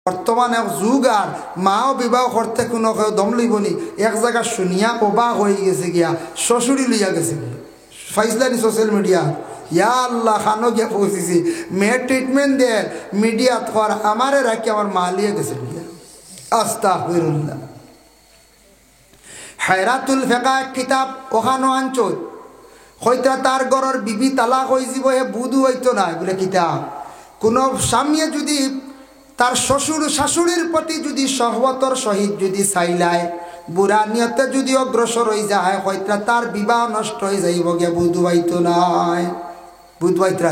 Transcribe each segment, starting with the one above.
বর্তমান এক যুগ আর মাও বিবাহ করতে কোনো কেউ দম লইবনি এক জায়গা শুনিয়া অবাক হয়ে গেছে গিয়া শ্বশুরি লইয়া গেছে ফাইজলানি সোশ্যাল মিডিয়া ইয়া আল্লাহ খানো গিয়া পৌঁছেছি মেয়ের ট্রিটমেন্ট দেয় মিডিয়াত কর আমারে রাখি আমার মা লিয়ে গেছে গিয়া আস্তাগফিরুল্লাহ। হায়রাতুল ফিকা কিতাব ওখানো আনচত হয়তো তার ঘরের বিবি তালাক হয়ে যাব হে বুধু হইতো না বলে কিতাব কোনো স্বামী যদি তার শ্বশুর শাশুড়ির প্রতি যদি সহবতর সহিত যদি চাইলায় বুড়া নিয়তে যদি অগ্রসর হয়ে যায় হয়তো তার বিবাহ নষ্ট হয়ে যাইব গিয়া বুধু হইতো নাই বুধ হইতরা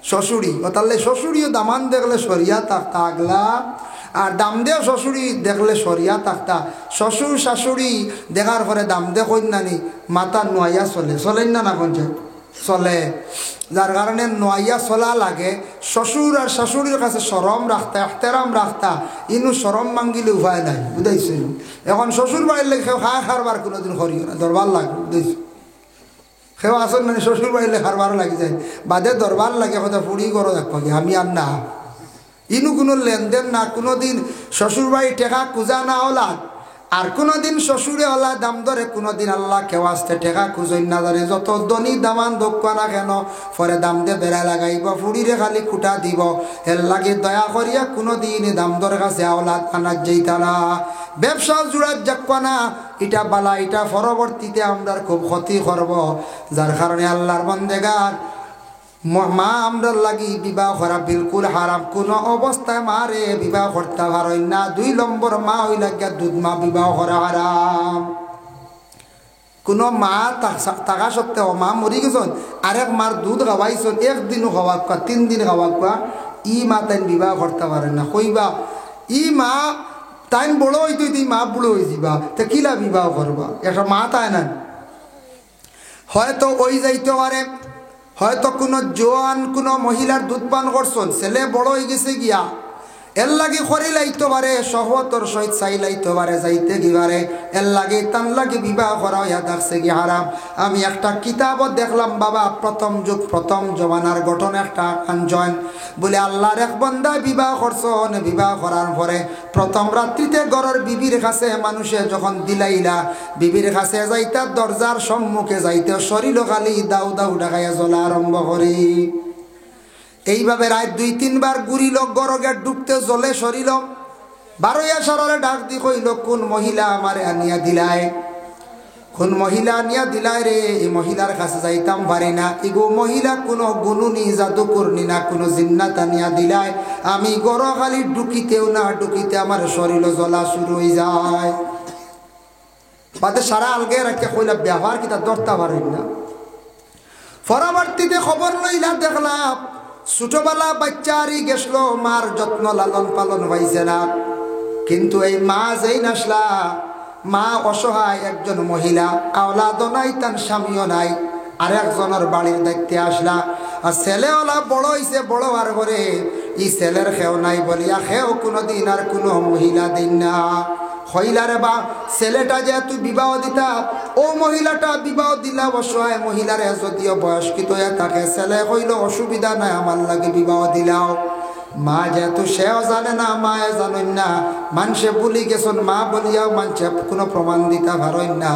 শ্বশুরি ও তাহলে শ্বশুরিও দামান দেখলে সরিয়া থাকতা আগলা আর দাম দেও শ্বশুরি দেখলে সরিয়া থাকতা শ্বশুর শাশুড়ি দেখার পরে দাম দে কন্যানি মাথা নোয়াইয়া চলেন না কোনছে চলে যার কারণে নোয়াইয়া চলা লাগে শ্বশুর আর শাশুড়ির কাছে শরম রাখতা এহতেরাম রাখতা ইনু শরম মাঙ্গিলে উপায় নাই বুঝাইছিল এখন শ্বশুর বাড়ির লেগে খায় খারবার কোনোদিন করিও না দরবার লাগবে বুঝাইছো সেও আসল মানে শ্বশুর বাড়িলে খারবার লাগি যায় বাদে দরবার লাগে কথা ফুড়ি করো দেখো আমি আর না ইনু কোনো লেনদেন না কোনো দিন শ্বশুর বাড়ি টেকা খুঁজা না হলা আর কোনোদিন শ্বশুরে হলা দাম ধরে কোনোদিন আল্লাহ কেউ আসতে টেকা খুঁজই না ধরে যত দনি দামান দক্ষ না কেন পরে দাম দিয়ে বেড়া লাগাইব ফুড়িরে খালি খুঁটা দিব এর লাগে দয়া করিয়া কোনোদিন দাম ধরে কাছে আওলাদ আনার যেইতা না ব্যবসা জুড়াত যাকবা না এটা বালা এটা পরবর্তীতে আমরা খুব ক্ষতি করব যার কারণে আল্লাহর বন্দেগার মা আমরা লাগি বিবাহ করা বিলকুল হারাম কোনো অবস্থায় মারে বিবাহ করতে পারেন না 2 নম্বর মা হই লাগিয়া দুধ মা বিবাহ করা হারাম কোনো মা থাকা সত্ত্বেও মা মরি গেছেন আরেক মার দুধ খাওয়াইছেন একদিনও খাওয়া 3 দিন খাওয়া ই মা তাই বিবাহ করতে পারেন না কইবা ই মা তাই বড় হইতো মা বুড়ো হয়ে যাবা তা কিলা বিবাহ করবা একটা মা তাই না হয়তো ওই যাইতে পারে হয়তো কোনো জোয়ান কোনো মহিলার দুধ পান করছেন ছেলে বড় হয়ে গেছে গিয়া এর লাগে খরি লাইতে পারে সহতর সহিত চাই লাইতে পারে যাইতে গিবারে এর লাগে তান লাগে বিবাহ করা হইয়া থাকছে কি হারাম। আমি একটা কিতাবত দেখলাম বাবা প্রথম যুগ প্রথম জমানার গঠন একটা আঞ্জন বলে আল্লাহর এক বান্দা বিবাহ করছেন বিবাহ করার পরে প্রথম রাত্রিতে ঘরের বিবির কাছে মানুষে যখন দিলাইলা বিবির কাছে যাইতা দরজার সম্মুখে যাইতে শরীর খালি দাউ দাউ ডাকাইয়া জ্বলা আরম্ভ করি এইভাবে রাত 2-3 বার ঘুরিল গরগে ডুবতে জ্বলে শরীর 12 সারারে ডাক দি কইল কোন মহিলা আমারে আনিয়া দিলায় কোন মহিলা আনিয়া দিলায় রে এই মহিলার কাছে যাইতাম পারি না ইগো মহিলা কোনো গুনুনি জাদুকরনি না কোনো জিন্নাত আনিয়া দিলায় আমি গর খালি ঢুকিতেও না ঢুকিতে আমার শরীর জ্বলা শুরু হয়ে যায় বাদে সারা আলগে রাখে কইলা ব্যবহার কিতা ধরতে পারেন না পরবর্তীতে খবর লইলা দেখলাম ছোটবেলা বাচ্চারই গেছিল মার যত্ন লালন পালন হয়েছে না কিন্তু এই মা যেই নাসলা মা অসহায় একজন মহিলা আওলাদও নাই তার স্বামীও নাই আর একজনের বাড়ির দায়িত্বে আসলা আর ছেলেওয়ালা বড় হয়েছে বড় আর করে এই ছেলের খেও নাই বলিয়া খেও কোনোদিন আর কোনো মহিলা দিন না হইলারে বা ছেলেটা যেহেতু বিবাহ দিতা ও মহিলাটা বিবাহ দিলা অসহায় মহিলারে যদিও বয়স্কিত হয়ে থাকে ছেলে হইল অসুবিধা নাই আমার লাগে বিবাহ দিলাও মা যেহেতু সেও জানে না মায়ে জানেন না মানুষে বলি গেছেন মা বলিয়াও মানুষে কোনো প্রমাণ দিতে পারেন না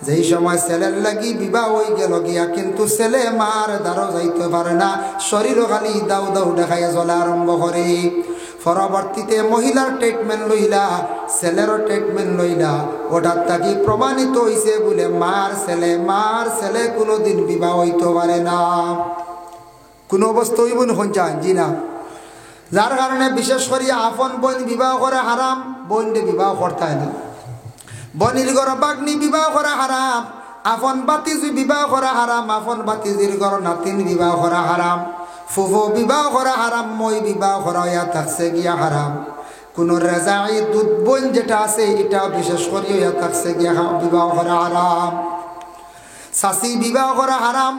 যেই সময় ছেলের লাগি বিবাহ হয়ে গেল গিয়া কিন্তু ছেলে মার দ্বারও যাইতে পারে না শরীরও খালি দাউ দাউ দেখাইয়া জ্বলা আরম্ভ করে পরবর্তীতে মহিলার ট্রিটমেন্ট লইলা ছেলেরও ট্রিটমেন্ট লইলা ওটার তাকি প্রমাণিত হইছে বলে মার ছেলে কোনোদিন বিবাহ হইতে পারে না কোনো অবস্থা হইব না চান জি না যার কারণে বিশেষ করে আপন বোন বিবাহ করে হারাম বোনকে বিবাহ করতে হয় না বনির ঘর বাগনি বিবাহ করা হারাম আপন বাতিজি বিবাহ করা হারাম আপন বাতিজির ঘর নাতিন বিবাহ করা হারাম ফুফু বিবাহ করা হারাম মই বিবাহ করা হইয়া থাকছে গিয়া হারাম কোনো রেজাই দুধ বোন যেটা আছে এটা বিশেষ করে হইয়া থাকছে গিয়া বিবাহ করা হারাম শাশি বিবাহ করা হারাম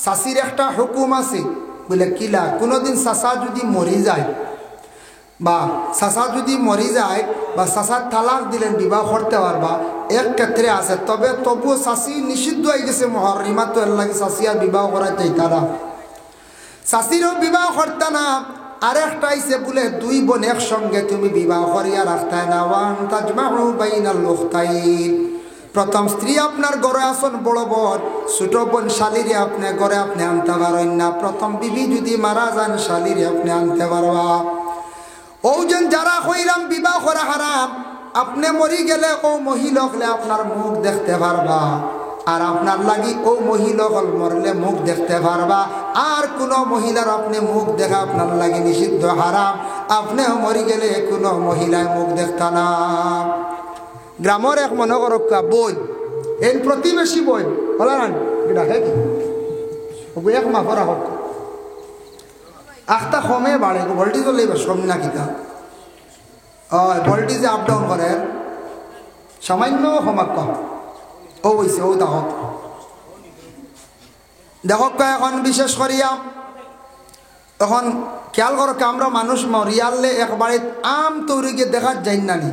শাশির একটা হুকুম আছে বলে কিলা কোনোদিন চাচা যদি মরি যায় বা চাচা যদি মরি যায় বা চাচার তালাক দিলেন বিবাহ করতে পারবা এক ক্ষেত্রে আছে তবে তবুও চাষি নিষিদ্ধ হয়ে গেছে মহরিমা তো এর লাগে চাষি আর বিবাহ করা চাইতা না চাষিরও বিবাহ করতে না আরেকটা আইছে বলে দুই বোন একসঙ্গে তুমি বিবাহ করিয়া রাখতায় না ওয়ান তাজমাউ বাইনাল উখতাইন। প্রথম স্ত্রী আপনার ঘরে আসন বড় বোন, ছোট বোন শালিরে আপনি ঘরে আপনি আনতে পারেন না। প্রথম বিবি যদি মারা যান শালিরে আপনি আনতে পারবা। ওজন যারা কইলাম বিবাহ করা হারাম, আপনি মরি গেলে ও মহিলা হলে আপনার মুখ দেখতে পারবা, আর আপনার লাগি ও মহিলা হল মরলে মুখ দেখতে পারবা। আর কোনো মহিলার আপনি মুখ দেখা আপনার লাগি নিষিদ্ধ, হারাম। আপনিও মরি গেলে কোনো মহিলায় মুখ দেখতা না। গ্রামের এক মনে করক্কা বই এই প্রতিবেশী বই হল না ডাকে কি এক মাফরা হোক আখটা কমে বাড়ে ভোল্টেজ লইবা সম না কিতা ভোল্টেজে আপ ডাউন করে সামান্য সমাক কম ও হয়েছে ও দেখো দেখক এখন বিশেষ করিয়া তখন খেয়াল করো আমরা মানুষ মরিয়ালে একবারে আম তৈরিকে দেখার যাই না নি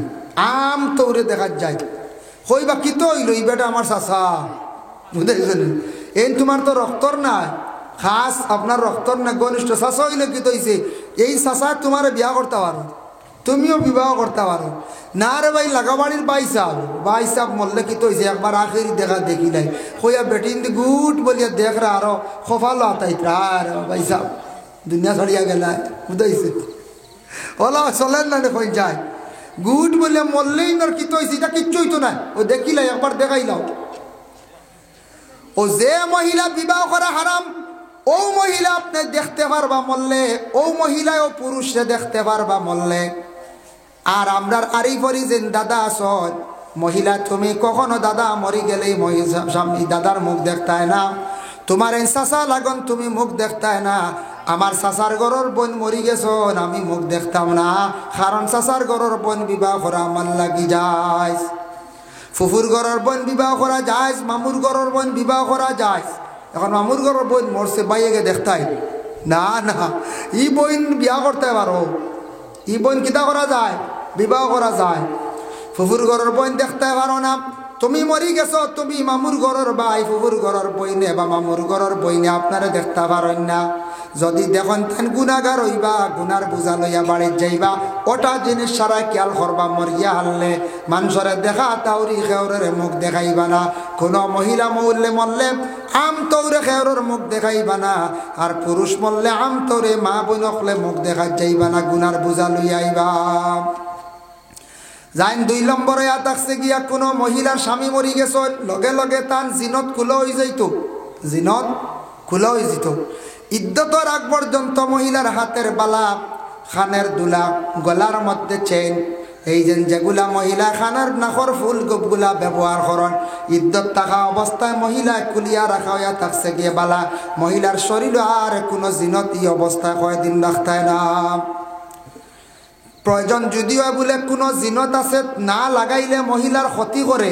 আম তৌরে দেখা যায় কইবা কি তো হইল এই বেটা আমার চাচা বুঝেছেন এই তোমার তো রক্তর না খাস আপনার রক্তর না ঘনিষ্ঠ চাচা হইলে কি তো হয়েছে এই চাচা তোমার বিয়া করতে পারো তুমিও বিবাহ করতে পারো না রে ভাই লাগাবাড়ির বাই সাহ মরলে কি তো হয়েছে একবার আখেরি দেখা দেখি নাই কইয়া বেটিন গুট বলিয়া দেখ রা আরো খোফালো আতাইতরা আর ভাই সাহ দুনিয়া ছড়িয়া গেলা বুঝাইছে ওলা চলেন না কই যায় গুড বলে মরলেই নর কি তো হয়েছে এটা কিচ্ছুই তো না ও দেখিলাই একবার দেখাইলাও ও যে মহিলা বিবাহ করা হারাম ও মহিলা আপনি দেখতে পারবা মরলে ও মহিলায় ও পুরুষে দেখতে পারবা মরলে আর আমরার আরিফরি যে দাদা আসন মহিলা তুমি কখনো দাদা মরি গেলেই স্বামী দাদার মুখ দেখতায় না তোমার এই চাচা লাগন তুমি মুখ দেখতায় না আমার চাচার ঘরের বোন মরি গেছন আমি মুখ দেখতাম না কারণ চাচার ঘরের বোন বিবাহ করা আমার লাগি যায় ফুফুর ঘরের বোন বিবাহ করা যায় মামুর ঘরের বোন বিবাহ করা যায় এখন মামুর ঘরের বোন মরছে বাইকে দেখতাই না না ই বোন বিয়া করতে পারো ই বোন কিতা করা যায় বিবাহ করা যায় ফুফুর ঘরের বোন দেখতে পারো না তুমি মরি গেছো তুমি মামুর ঘরের ভাই ফুফুর ঘরের বইনে বা মামুর ঘরের বইনে আপনারা দেখতে পারেন না যদি দেখুন তেন গুণাগার হইবা গুনার বোঝা লইয়া বাড়ির যাইবা ওটা জিনিস সারা খেয়াল করবা মরিয়া হারলে মানুষরে দেখা তাউরি খেউরের মুখ দেখাইবা না কোনো মহিলা মরলে মরলে আম তৌরে খেউরের মুখ দেখাইবা না আর পুরুষ মরলে আম তৌরে মা বোন হলে মুখ দেখা যাইবা না গুনার বোঝা লইয়া আইবা যাইন 2 নম্বরে আতাকছে গিয়া কোনো মহিলার স্বামী মরি গেছ লগে লগে তান জিনত খুলো হয়ে যাইতো জিনত খুলো হয়ে যেত ইদ্যতর আগ পর্যন্ত মহিলার হাতের বালা খানের দুলা গলার মধ্যে চেন এই যেগুলা মহিলা খানার নাখর ফুল গোপগুলা ব্যবহার করেন ইদ্যত থাকা অবস্থায় মহিলা খুলিয়া রাখা হইয়া থাকছে গিয়ে বালা মহিলার শরীর আর কোনো জিনত এই অবস্থায় কয়দিন রাখতায় না প্রয়োজন যদিও বলে কোনো জিনত আছে না লাগাইলে মহিলার ক্ষতি করে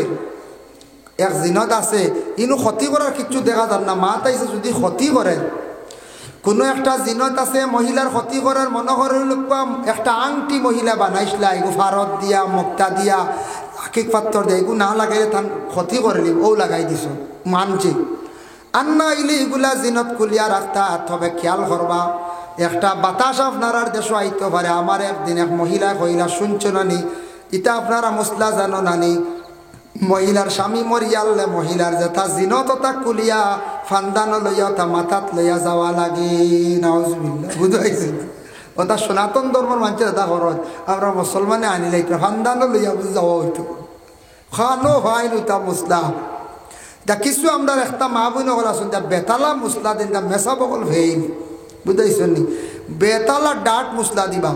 এক জিনত আছে ইনু ক্ষতি করার কিছু দেখা যান না মা তাইছে যদি ক্ষতি করে কোনো একটা জিনত আছে মহিলার ক্ষতি করার মনে করে একটা আংটি মহিলা বানাইছিলা এগু ফারত দিয়া মুক্তা দিয়া আকিক পাত্তর দিয়া এগু না লাগাইলে তার ক্ষতি করলি ও লাগাই দিছ মানছি আর না আইলে এগুলা জিনত খুলিয়া রাখতা তবে খেয়াল করবা একটা বাতাস আপনার দেশ আইতে পারে আমার একদিন এক মহিলা কইলা শুনছো নানি ইটা আপনারা মশলা জানো নানি মহিলার স্বামী মরিয়ালে মহিলার যেটা জিনত তা কুলিয়া ফান্দানো লইয়া তা মাথাত লইয়া যাওয়া লাগে নাউজুবিল্লাহ বুঝাইছে ওটা সনাতন ধর্মের মানুষের এটা খরচ আমরা মুসলমানে আনিলে ফান্দানো লইয়া যাওয়া হইতো খানো হয় তা মশলা যা কিছু আমরা একটা মা বোন হল আসুন যা বেতালা মশলা দিন যা মেসা বকল ভেইন বুঝাইছেন নি বেতালা ডাট মশলা দিবা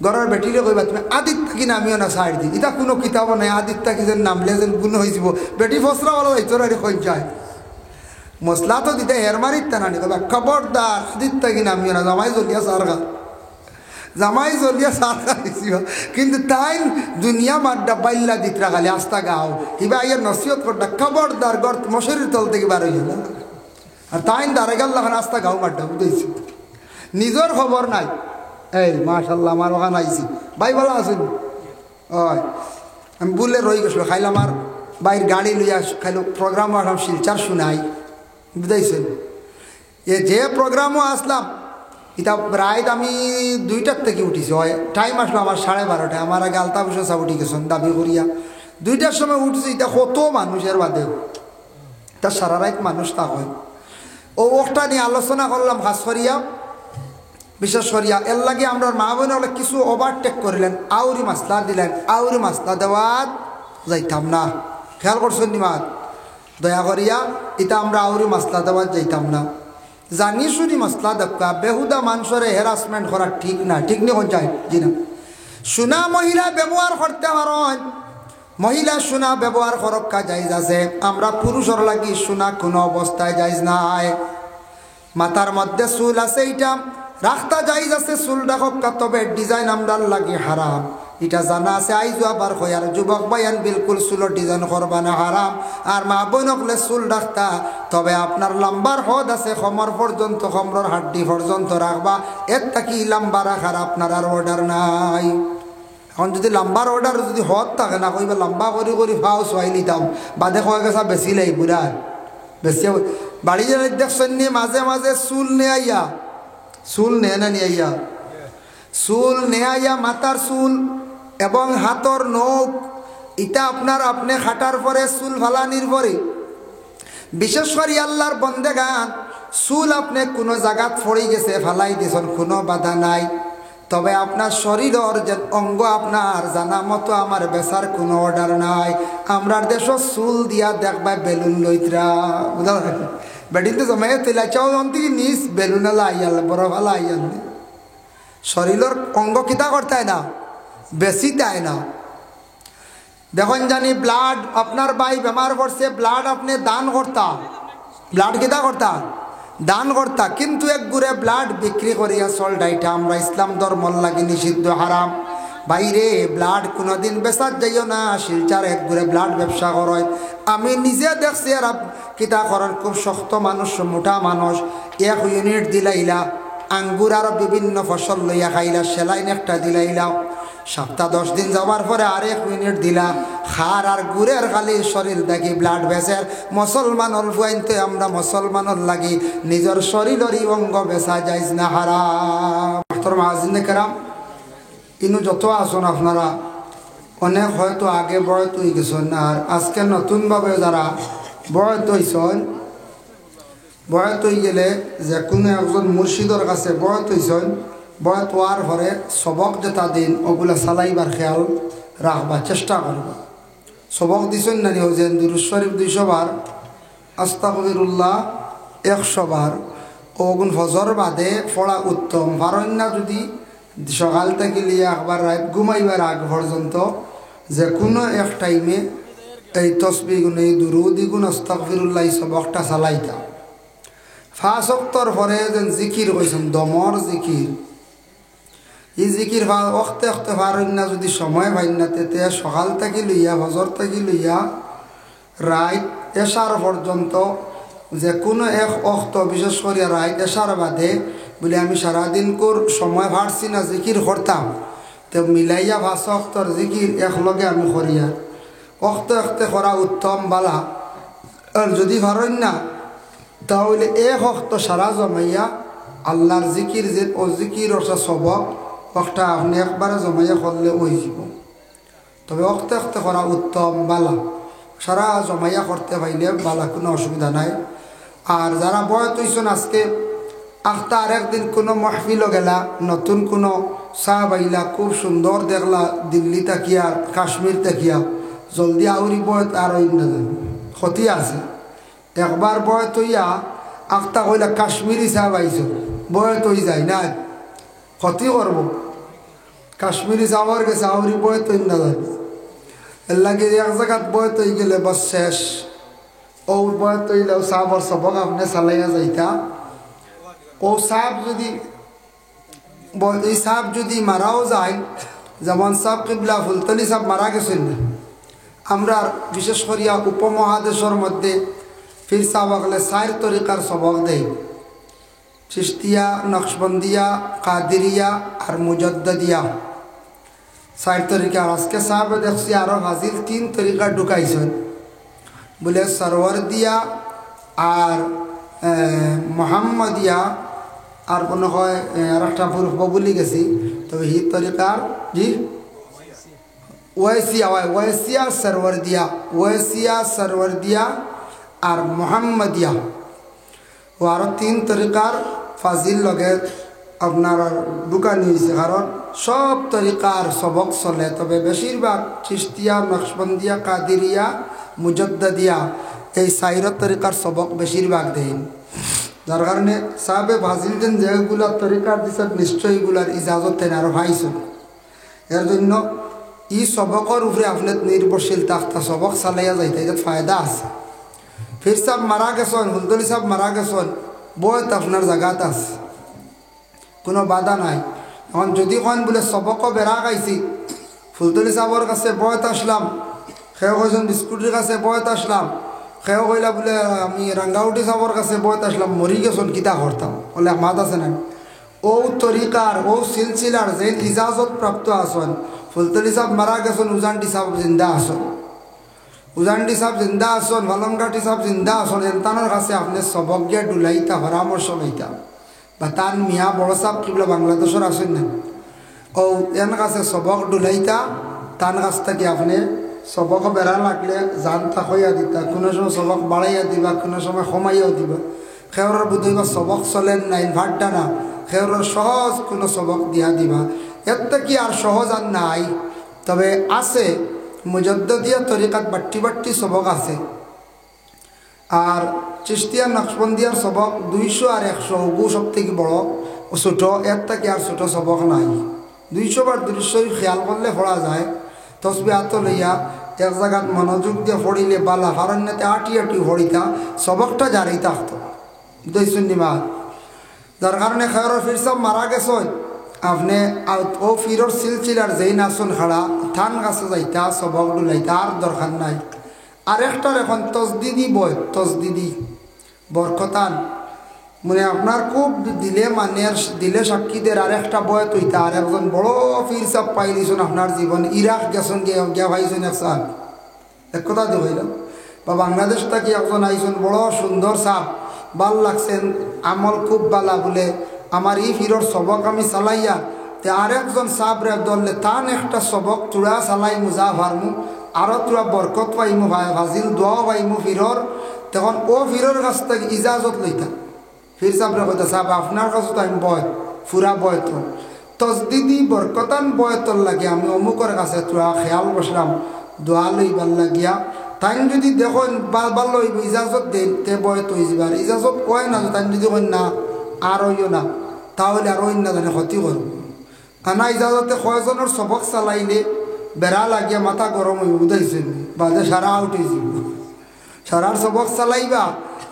ঘরের বেটিরে কইবা তুমি আদিত থাকি নামিও না সাইড দি এটা কোনো কিতাব নাই আদিত থাকি যেন নামলে যেন গুণ হয়ে যাব বেটি ফসরা বলো এইচর কই যায় মশলা তো দিতে হের মারিত তা নানি কইবা খবরদার আদিত থাকি নামিও না জামাই জ্বলিয়া সারগা জামাই জ্বলিয়া সারগা দিছিবা কিন্তু তাই দুনিয়া মাড্ডা বাইল্লা দিতরা খালি আস্তা গাও ইবা ইয়ের নসিহত করটা খবরদার গর মশারির তল থেকে বার হইল আর তাই দাঁড়াগাল্লা খান আস্তা গাও মাড্ডা বুঝেছি নিজের খবর নাই এই মাশাল্লাহ আমার ওখানে আইছি ভাই ভালো আছেন ওই আমি বলে রয়ে গেছিল খাইলাম আর বাইর গাড়ি লইয়া খাইলো প্রোগ্রামও আসলাম শিলচার শুনাই বুঝাইছেন এ যে প্রোগ্রামও আসলাম এটা রাত আমি 2টার থেকে উঠিছি, হয় টাইম আসলো আমার 12:30, আমার আগে আলতা বসে সব উঠি গেছেন দাবি করিয়া 2টার সময় উঠছি। এটা কত মানুষের বাদে তা সারা রাত মানুষ তা হয়। ও ওটা নিয়ে আলোচনা করলাম খাস করিয়া, বিশেষ করিয়া এর লাগে আমরা মা বোন হলে কিছু ওভারটেক করিলেন, আউরি মাসলা দিলেন, আউরি মাসলা দেওয়াত যাইতাম না। খেয়াল করছেন নিমাত দয়া করিয়া, এটা আমরা আউরি মাসলা দেওয়াত যাইতাম না। জানি শুনি মাসলা দেখা বেহুদা মানুষের হ্যারাসমেন্ট করা ঠিক না, ঠিক নিয়ে যায় জি না। সোনা মহিলা ব্যবহার করতে পারেন, মহিলা সোনা ব্যবহার করক্কা জায়জ আছে। আমরা পুরুষের লাগি সোনা কোনো অবস্থায় জায়জ নাই। মাথার মধ্যে চুল আছে এটা রাখতা জায়জ আছে, চুল রাখক্কা, তবে ডিজাইন আমরার লাগি হারাম। এটা জানা আছে আইজু আবার হয় আর যুবক ভাইয়ান বিলকুল চুলের ডিজাইন করবা না হারাম। আর মা বোনকলে চুল রাখতা, তবে আপনার লম্বার হদ আছে কমর পর্যন্ত, কমরের হাড্ডি পর্যন্ত রাখবা। এর থাকি লম্বা রাখার আপনার আর অর্ডার নাই। এখন যদি লম্বার অর্ডার যদি হদ থাকে না, কইবা লম্বা করি করি ফাও সোয়াই নিতাম, বাদে কয়ে গেছা বেশি লাই বুড়া বেশি বাড়ি যে দেখছেন নি মাঝে মাঝে চুল নিয়ে আইয়া, চুল নে না নিয়ে আইয়া, চুল নিয়ে আইয়া মাথার চুল এবং হাতর নখ, এটা আপনার আপনি খাটার পরে চুল ফালানির পরে, বিশেষ করে আল্লাহর বন্দেগান চুল আপনি কোনো জায়গাত পড়ে গেছে ফালাই দিয়েছেন, কোনো বাধা নাই। তবে আপনার শরীরের যে অঙ্গ আপনার জানা মতো আমার বেচার কোনো অর্ডার নাই। আমরার দেশও চুল দিয়া দেখবা বেলুন লইতরা বুঝা বেডিতে জমাই তুলা চাও অন্তিকে নিজ বেলুন আইয়াল বড় ভালো আইয়াল। শরীরের অঙ্গ কিতা করতে না, বেশি দেয় না। দেখুন জানি ব্লাড আপনার ভাই বেমার পড়ছে, ব্লাড আপনি দান করতা, ব্লাড কিতা করতা দান করতা, কিন্তু এক গুড়ে ব্লাড বিক্রি করিয়া চলটা, এটা আমরা ইসলাম ধর্মর লাগি নিষিদ্ধ হারাম। বাইরে ব্লাড কোনোদিন বেচার যাইও না, শিলচার এক গুড়ে ব্লাড ব্যবসা করয়। আমি নিজে দেখছি আর কিতা করেন, খুব শক্ত মানুষ মোটা মানুষ 1 ইউনিট দিলাইলা, আঙ্গুর আর বিভিন্ন ফসল লইয়া খাইলা, সেলাইন একটা দিলাইলা, সপ্তাহ 10 দিন যাওয়ার পরে আর 1 ইউনিট দিলা, খার আর গুড়ের খালি শরীর দেখি ব্লাড বেচার। মুসলমানর ফুয়াইনতে আমরা মুসলমানর লাগি নিজের শরীরেরই অঙ্গ বেচা যাইজ না হারাম। মাহাজিনে কেরাম ইনু যত আসুন আপনারা অনেক হয়তো আগে বয়স হয়ে গেছেন, আর আজকে নতুনভাবে যারা বয়স হয়েছেন, বয়স হয়ে গেলে যে কোনো একজন মুর্শিদর কাছে বয়স হয়েছেন, বয়স হওয়ার পরে সবক যেটা দিন ওগুলো চালাইবার খেয়াল রাখবা, চেষ্টা করবা। সবক দিছেন না নি হয়েছেন দুরূদ শরীফ 200 বার, আস্তাগফিরুল্লাহ 100 বার, ওগুন ফজর বাদে পড়া উত্তম। পারেন না যদি সকাল থেকে লিয়ে একবার রাত ঘুমাইবার আগ পর্যন্ত যে কোনো এক টাইমে এই তসবিহ গুণ, এই দুরূদ গুণ, আস্তাগফিরুল্লাহ সবকটা চালাইতা। 5 ওয়াক্তর পরে যেন জিকির কইছেন, দমর জিকির, এই জিকির অক্তে অক্তে পারেন না যদি সময় পাই না, তেতে সকাল থেকে লইয়া ফজর থেকে লইয়া রাত এশার পর্যন্ত যে কোনো এক অক্ত, বিশেষ করে রাত এশার বাদে বলে আমি সারাদিন কর সময় পারছি না জিকির করতাম, তো মিলাইয়া 5 ওয়াক্তর জিকির একলগে আমি করিয়া অক্তে অক্তে করা উত্তম বালা। আর যদি পারেন না তাহলে 1 ওয়াক্ত সারা জমাইয়া আল্লাহর জিকির, যে ও জিকির ওটা সবক ওটা আপনি একবারে জমাইয়া করলে ওই যাব। তবে অক্তে অক্তে করা উত্তম বালা, সারা জমাইয়া করতে পাইলে বালা, কোনো অসুবিধা নাই। আর যারা বয়স হইছেন আজকে আখতা আর একদিন কোনো মাহফিলও গেলা, নতুন কোনো চা বাইলা, খুব সুন্দর দেখলা দিল্লি তাকিয়া কাশ্মীর তাকিয়া, জলদি আউরি বয়স আর ক্ষতি আছে। একবার বয়স হইয়া আখতা কইলা কাশ্মীরি চা পাইছ, বয়স হয়ে যায় না, ক্ষতি করব। কাশ্মীরি যাওয়ার গেছে আউরি বয়স হই না যায়, এর লাগে এক জায়গাত বয়স হয়ে গেলে বস শেষ। ও বয়স হইলেও সাহাবর সবক আপনি চালাইয়া যাইতা। ও সাহাব যদি এই সাহাব যদি মারাও যায়, যেমন সাহাব কিবলা ফুলতলি সাহাব মারা গেছেন না, আমরা বিশেষ করিয়া উপমহাদেশের মধ্যে ফির সাহাবকলে 4 তরিকার সবক দেয়, চিশতিয়া, নকশবন্দিয়া, কাদিরিয়া আর মুজদ্দিয়া, 4 তরিকা। আজকে সাহাবে দেখছি আরো হাজির 3 তরিকা ঢুকাইছেন, বলে সরওয়ার দিয়া আর মোহাম্মদিয়া আর মনে হয় আর একটা বলি গেছি, তবে হি তরিকার জি ওয়েসিয়া সরওয়ারদিয়া আর মোহাম্মদিয়া ও আরও 3 তরিকার ফাজিল লগে আপনার দোকানি হয়েছে। কারণ সব তরিকার সবক চলে, তবে বেশিরভাগ চিশতিয়া, নকশবন্দিয়া, কাদিরিয়া, মুজদ্দিয়া এই 4 তরিকার সবক বেশিরভাগ দেন। যার কারণে সাহাবে ফাজিল দেন যেগুলার তরিকার দিছে নিশ্চয়ই এগুলার ইজাজত দেন আরও ভাইছেন। এর জন্য ই সবকর উপরে আপনার নির্ভরশীল তাক্তা সবক চালাইয়া যাইতে এটা ফায়দা আছে। ফির সাহেব মারা গেছেন, হুলদলি সাহেব মারা গেছেন, বয়ত আপনার জায়গাত আছে, কোনো বাধা নাই। এখন যদি কন বলে সবকও বেড়া খাইছি, ফুলতলি সাহেবের কাছে বয়ত আসলাম, সেও কইছেন বিস্কুটের কাছে বয়ত আসলাম, সেও কইলা বলে আমি রাঙ্গাউটি সাহেবের কাছে বয়ত আসলাম, মরি গেছেন কিতা করতাম বলে মাত আছে না। ও তরিকার ও সিলসিলার যে ইজাজত প্রাপ্ত আসন, ফুলতলি সাহেব মারা গেছেন, উজানটি সাহেব জিন্দা আসন, উজানটি সাহেব জিন্দা আসন, ভালমঘাটি সাহেব জিন্দা আসন, এনতানোর কাছে আপনি সবক গিয়ে ডুলাইতা পরামর্শ লইতা। বা তান মিয়া বড় সাহেব কিবলা বাংলাদেশের আসেন না, ও এন কাছে সবক ডুলাইতা, তান কাছ থেকে আপনি সবক বেড়া লাগলে জানতা হইয়া দিতা, কোনো সময় সবক বাড়াইয়া দিবা, কোনো সময় কমাইয়াও দিবা। খেওরের বুঝিবা সবক চলেন না, ইনভার্টটা না, খেওরের সহজ কোনো সবক দিয়া দিবা। এত কি আর সহজ আর নাই, তবে আছে মুজদ্দিয়া তরিকাত বাট্টি সবক আছে। আর চিশতিয়া নকশবন্দিয়ার সবক 200 আর 100 ওগু সব থেকে বড় ও ছোটো, এর থেকে আর ছোটো সবক নাই। 200 বার 200 খেয়াল করলে পড়া যায়। তসবি হাত লইয়া এক জায়গাত মনোযোগ দিয়ে পড়িলে বালা, হারণ্যতে আটি পড়িতা সবকটা জারি থাকতো দুইশনিমা। যার কারণে খেয়ার ফির সব মারা গেছ, আপনি ও ফিরর সিলসিলার যেই নাচন খাড়া থান গাছে যাইতা সবক ডুলাইতা, আর দরকার নাই। আরেকটার এখন তসদিদি বয়, তসদিদি বরকতান মানে আপনার খুব দিলে মানের দিলে সাক্ষীদের আরেকটা বয় তৈতা। আর একজন বড় ফির সাপ পাইলিছেন আপনার জীবন, ইরাক গেছেন গিয়া ভাইছেন এক সাপ, এক কথা দেখাইল। বা বাংলাদেশ থেকে একজন আইছেন বড় সুন্দর সাপ, ভাল লাগছেন, আমল খুব বালা বলে আমার ই ফিরর সবক আমি চালাইয়া তে আরেকজন সাপ রে ধরলে তান একটা সবক চূড়া চালাই মুজা ভারমু, আরও তোরা বরকত পাইমু, ভাজিল দোয়াও পাইমু ফিরর। তখন ও ফিরর কাছ থেকে ইজাজত লইতা, ফির সাবরে কথা সাহেব আপনার কাছে তো আমি বয় ফুরা বয়ত তসদিদি বরকতান বয়তর লাগে আমি অমুকের কাছে তোরা খেয়াল বসলাম দোয়া লইবার লাগিয়া। তাই যদি দেখুন বারবার লইব ইজাজত দেন তে বয়ত হয়ে যাবার, ইজাজত কয় না, তাই যদি কই না আর হইও না, তাহলে আর অন্য জানে ক্ষতি করব। আনা ইজাজতে কয়জনের সবক চালাইলে বেড়া লাগিয়া মাথা গরম হইব, বুঝাইছেন বাদে সারা আউট হয়ে যাব। সারার সবক চালাইবা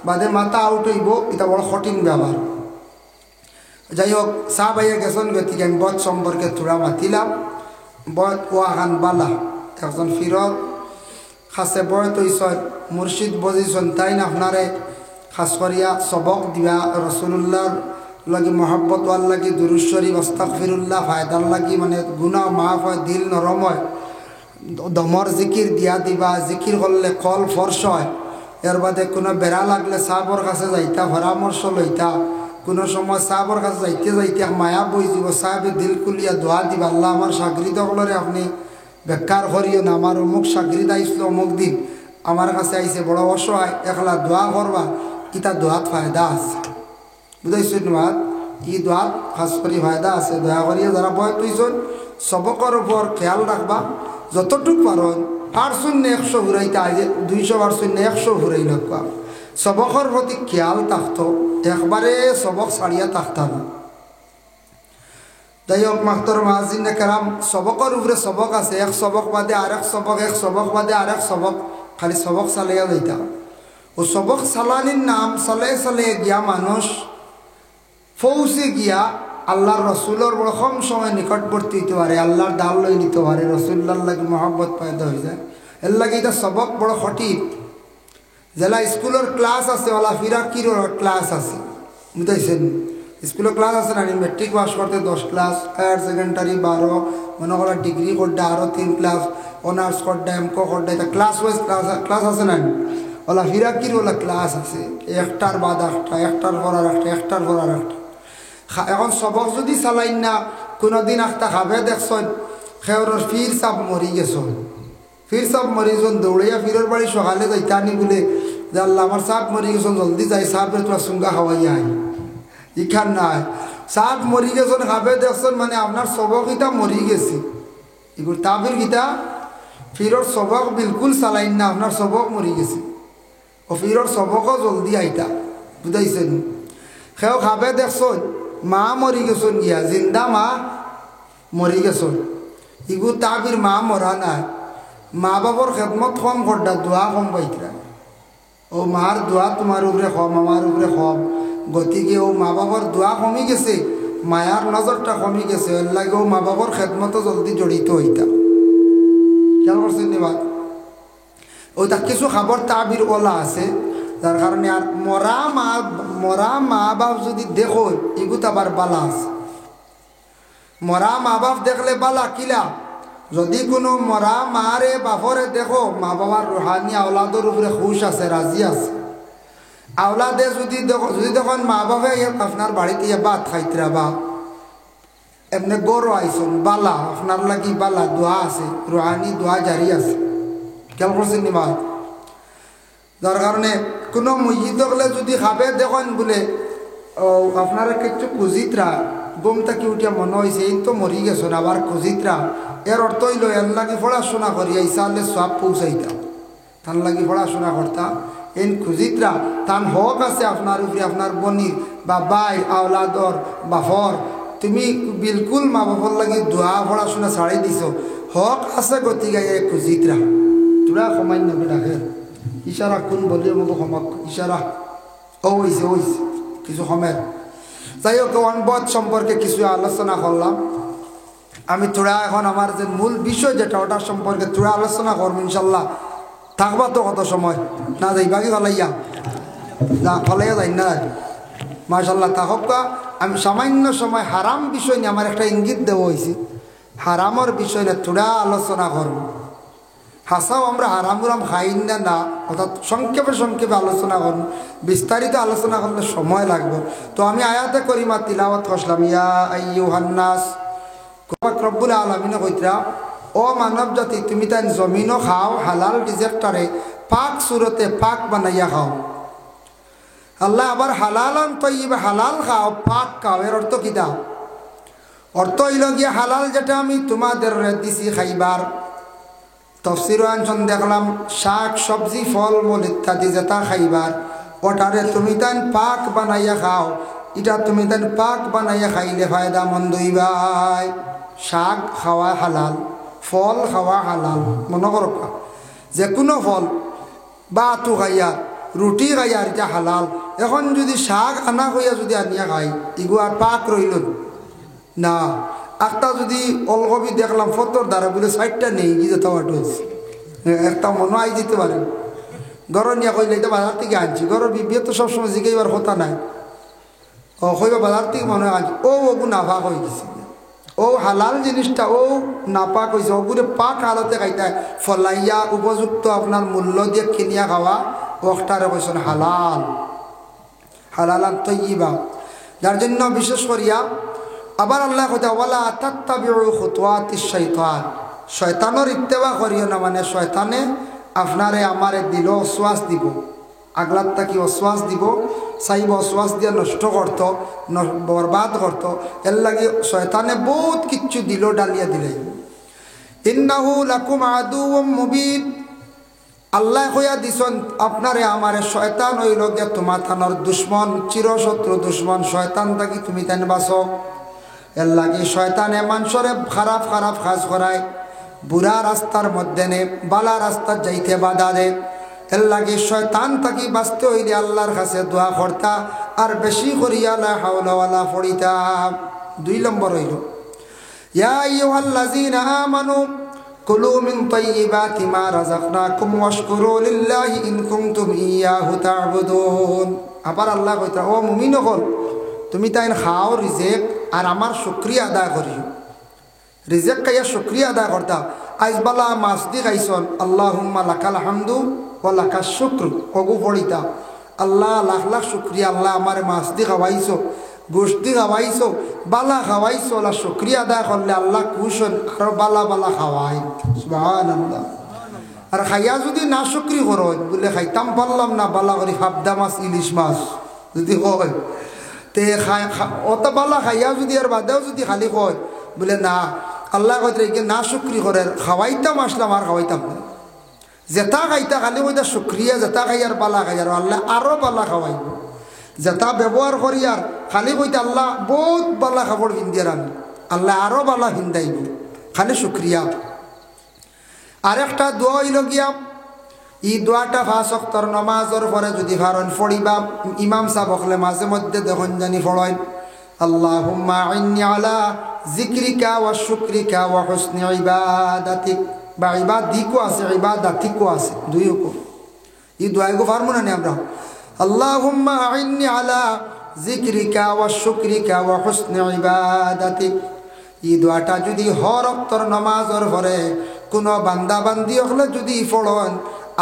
বাদে মাথা আউট হইব, এটা বড় কঠিন ব্যাপার। যাই হোক চাহ বাইয়া গেছেন গতিকে আমি বধ সম্পর্কে তোরা মাতিলাম। বধ ওয়াহান বালা একজন ফিরর খাসে বয় তৈছন মুর্শিদ বজিছন, তাই না আপনারে খাস করিয়া সবক দিবা রসুল্লাহর লাগি মহাব্বত ওয়ার লাগি দুরুদ শরীফ আস্তাগফিরুল্লাহ ফায়দার লাগি, মানে গুনাহ মাফ হয়, দিল নরম হয়, দমর জিকির দিয়া দিবা, জিকির করলে কল ফর্স হয়। এর বাদে কোনো বেড়া লাগলে সাহাবর কাছে যাইতা পরামর্শ লইতা, কোনো সময় সাহাবর কাছে যাইতে যাইতে মায়া বই যাব, সাহেবে দিল কুলিয়া দোয়া দিবা, আল্লাহ আমার সাগরিদগুলোরে আপনি বেকার করিও না, আমার অমুক সাগরিদ আইসলো অমুক দিন আমার কাছে আইসে বড় অসহায়, একলা দোয়া করবা, ইটা দোয়াত ফায়দা আছে, বুঝাইছেন মাত ই দোয়াত খাস করি ফায়দা আছে। দয়া করিয়া যারা বয় তুইছেন সবকর উপর খেয়াল রাখবা, যতটুক পারেন 800 ঘুরাইতে আজ 200 100 ঘুরাই লাগবা, সবকর প্রতি খেয়াল থাকতো, একবারে সবক ছাড়িয়া থাকতা না। যাই হোক মাহতর মাহাজিনে কেরাম, সবকর উপরে সবক আছে, এক সবক বাদে আরেক সবক, এক সবক বাদে আরেক সবক, খালি সবক চালাইয়া যাইতা। ও সবক চালানির নাম চালে চালে গিয়া মানুষ ফৌসে গিয়া আল্লাহর রসুলের বড় কম সময় নিকটবর্তী হইতে পারে, আল্লাহর দাল লই নিতে পারে, রসুল্লার লাগে মহব্বত পয়দা হয়ে যায়। এর লাগে এটা সবক বড় কঠিন। জেলা স্কুলের ক্লাস আছে, ওলা ফিরাকির ক্লাস আছে, বুঝাইছেন স্কুলের ক্লাস আছে না, মেট্রিক পাস করতে 10 ক্লাস, হায়ার সেকেন্ডারি 12, মনে করা ডিগ্রি করতে আরও 3 ক্লাস, অনার্স করতে এমকো করতে, এটা ক্লাস ওয়াইজ ক্লাস আছে না, ওলা ফিরাকির ওলা ক্লাস আছে, একটার বাদ একটা, একটার পর আর একটা, একটার পর আর একটা। এখন সবক যদি চালাই না কোনোদিন একটা খাবে দেখছেন খেওর ফির সাপ মরি গেছেন ফির সাপ মরি গেছেন দৌড়াইয়া ফিরের বাড়ি সকালে যাইতানি বলে যে আল্লাহ আমার সাপ মরি গেছেন জলদি যাই সাপের তোমার সুঙ্গা খাওয়াইয়া আই ইখান নাই সাপ মরি গেছেন খাবে দেখছেন মানে আপনার সবক ইটা মরি গেছে এগুলো তাবির গীতা ফিরর সবক বিলকুল চালাইন না আপনার সবক মরি গেছে ও ফিরর সবকও জলদি আইতা বুঝাইছেন সেও খাবে দেখছেন মা মরি গেছেন গিয়া জিন্দা মা মরি গেছেন ইগু তাবির মা মরা নাই মা বাবার খেদমত কম করডা দোয়া কম পাইতরা ও মার দোয়া তোমার উপরে কম আমার উপরে কম গতিকে ও মা বাবার দোয়া কমি গেছে মায়ার নজরটা কমি গেছে এর লাগে ও মা বাবার খেদমতো জলদি জড়িত হইতা খেয়াল করছেন নিবাদ ওইটা কিছু খাবার তাবির ওলা আছে যার কারণে আর মরা মা বাপ যদি দেখো এগুত আবার বালা আছে মরা মা বাপ দেখলে বালা কিলা যদি কোনো মরা মারে বাপরে দেখো মা বাবার রুহানি আওলাদের উপরে খুশ আছে রাজি আছে আওলাদে যদি দেখুন মা বাপে আপনার বাড়িতে ভাত খাইতরা বা এমনি গরু আইসন বালা আপনার লাগি বালা দোয়া আছে রুহানি দোয়া জারি আছে খেয়াল করছেন নিমা যার কারণে কোনো মসজিদ হলে যদি খাবে দেখুন বলে আপনারা কিছু খুঁজিতরা গম তাকে উঠিয়া মনে হয়েছে এই তো মরি গেছেন আবার খুঁজিতরা এর অর্থ হইল এর লাগি পড়াশোনা করিয়া ইসালে সব পৌঁছাইতাম তার লাগি পড়াশোনা করতাম এই খুঁজিতরা তার হক আছে আপনার উপরে আপনার বনির বা বাই আওলাদর বাফর তুমি বিলকুল মা বাবার লাগি দোয়া পড়াশোনা ছাড়াই দিছ হক আছে গতিকে এই খুঁজিতরা তোরা সময় নেবে ডাকে ইশারা কোন বলিও মোক সমক ইশারা ওইছে কিছু সময়ের যাই হোক অনবদ সম্পর্কে কিছু আলোচনা করলাম আমি তোরা এখন আমার যে মূল বিষয় যেটা ওটার সম্পর্কে তোরা আলোচনা করবো ইনশাল্লাহ থাকবা তো কত সময় না যাই বাকি ফলাইয়া না ফলাইয়া যাই না মাশাল্লাহ থাকা আমি সামান্য সময় হারাম বিষয় নিয়ে আমার একটা ইঙ্গিত দেওয়া হয়েছে হারামের বিষয় নিয়ে তোরা আলোচনা করবো হাসাও আমরা হারাম উরাম খাই না অর্থাৎ সংক্ষেপে আলোচনা করব বিস্তারিত আলোচনা করলে সময় লাগবে তো আমি আয়াতে করিমা তিলাওয়াত করলাম ইয়া আইয়ুহান নাস রব্বুল আলামিন কইতরা ও মানব জাতি তুমি তাই জমিনও খাও হালাল রিজেক্টারে পাক সুরতে পাক বানাইয়া খাও আল্লাহ আবার হালালান তৈবা হালাল খাও পাক খাও এর অর্থ কি দাও অর্থ হইল গিয়া হালাল যেটা আমি তোমাদের দিছি খাইবার তফসির আনছন দেখলাম শাক সবজি ফল মূল ইত্যাদি যেটা খাইবার ওটারে তুমি তান পাক বানাইয়া খাও এটা তুমি তান পাক বানাইয়া খাইলে ফায়দা মন্দ হইবাই শাক খাওয়া হালাল ফল খাওয়া হালাল মনে করো যে কোনো ফল বা তু খাইয়া রুটি খাইয়া এটা হালাল এখন যদি শাক আনা হইয়া যদি আনিয়া খাই ইগু আর পাক রইল না একটা যদি অলকবি দেখলাম ফটোর দ্বারা বলে সাইডটা নেই কি যেতে একটা মনে আই দিতে পারেন গরম নিয়ে কইলে এটা বাজার থেকে আনছি গরম বিবিয়ে তো সবসময় জিগাইবার কথা নাই ও কইবা বাজার থেকে মনে হয় আনছি ওগু নাফাক হয়ে গেছে ও হালাল জিনিসটা ও নাপাক হয়েছে ওগুলো পাক হালতে খাইতে ফলাইয়া উপযুক্ত আপনার মূল্য দিয়ে কিনিয়া খাওয়া ওটারে কইছেন হালাল হালালান তৈবা যার জন্য বিশেষ করিয়া আবার আল্লাহ কথা ওয়ালা তাত্তাবিউ খুতুওয়াতিশ শাইতান শয়তানের ইত্তেবা করিও না মানে শয়তানে আপনারে আমারে দিল অশ্বাস দিব আগলাত তাকি অশ্বাস দিব চাইব অশ্বাস দিয়ে নষ্ট করত বরবাদ করত এর লাগে শয়তানে বহুত কিচ্ছু দিল ডালিয়া দিলে ইন্নাহু লাকুম আদুউম মুবিন আল্লাহ কইয়া দিছেন আপনারে আমারে শয়তান হইল গিয়া তোমার থানার দুশ্মন চিরশত্রু দুশ্মন শয়তান তাকি তুমি তেন বাঁচো এর লাগে শয়তানে মানুষরে খারাপ খারাপ কাজ করায় বুড়া রাস্তার মধ্যে নে বালা রাস্তার যাইতে বাধা দে এর লাগে শয়তান তাকি বাঁচতে হইলে আল্লাহর কাছে দোয়া করতা আর বেশি করিয়া লা হাওলা ওয়ালা পড়িতা 2 নম্বর হইল ইয়া আইয়ুহাল্লাযীনা আমানু কুলু মিন তাইয়্যিবাতি মা রাযাকনাকুম ওয়াশকুরু লিল্লাহি ইন কুনতুম ইয়াহু তা'বুদুন আবার আল্লাহ কইতা ও মুমিন হল তুমি তাই খাও রিজেক আর আমার শুকরিয়া আদায় করিও রিজেক খাইয়া শুকরিয়া আদায় করতা আইজবালা মাছ দি খাইছন আল্লাহুম্মা লাকাল হামদু ওয়া লাকাশ শুকর ওগু পড়িতা আল্লাহ লাখ লাখ শুকরিয়া আল্লাহ আমার মাছ দি খাওয়াইছো গোষ্ঠী খাওয়াইছো, বালা খাওয়াইছো, আল্লাহ শুকরিয়া আদায় করলে আল্লাহ খুশ হন, আরো বালা বালা খাওয়াই। সুবহানাল্লাহ। আর খাইয়া যদি না শুকরি করো, বলে খাইতাম পারলাম না বালা করি ফাবদা মাছ ইলিশ মাছ যদি হয়, তে অত বালা খাইয়া যদি আর বাদেও যদি খালি কয় বলে না আল্লাহ কইতে না শুকরি করে খাওয়াইতাম আসলাম আর খাওয়াইতাম না, যেটা খাইতা খালি কইতা শুক্রিয়া, যেটা খাই আর বালা খাই আর আল্লাহ আরো বালা খাওয়াইব, যেটা ব্যবহার করি আর খালি কইতা আল্লাহ বহুত বালা খাবার ভিন্দিয়ার আমি আল্লাহ আরো বালা ভিন্দাইব, খালি শুক্রিয়া। আরেকটা দোয়া হইল গিয়া ই দোয়াটা 5 ওয়াক্তের নামাজের পরে যদি পারেন পড়িবা, ইমাম সাহেব হলে মাঝে মধ্যে দেখুন জানি পড়েন আল্লাহুম্মা আইন্নি আলা যিকরিকা ওয়া শুকরিকা ওয়া হুসনি ইবাদাতিক, বা ইবাদিকও আছে ইবাদাতিকও আছে, দুই রকম। এই দোয়াইগো পারবো না আমরা আল্লাহুম্মা আইন্নি আলা যিকরিকা ওয়া শুকরিকা ওয়া হুসনি ইবাদাতিক। এই দোয়াটা যদি হর ওয়াক্তের নামাজের পরে কোনো বান্দা বান্দি হলে যদি পড়েন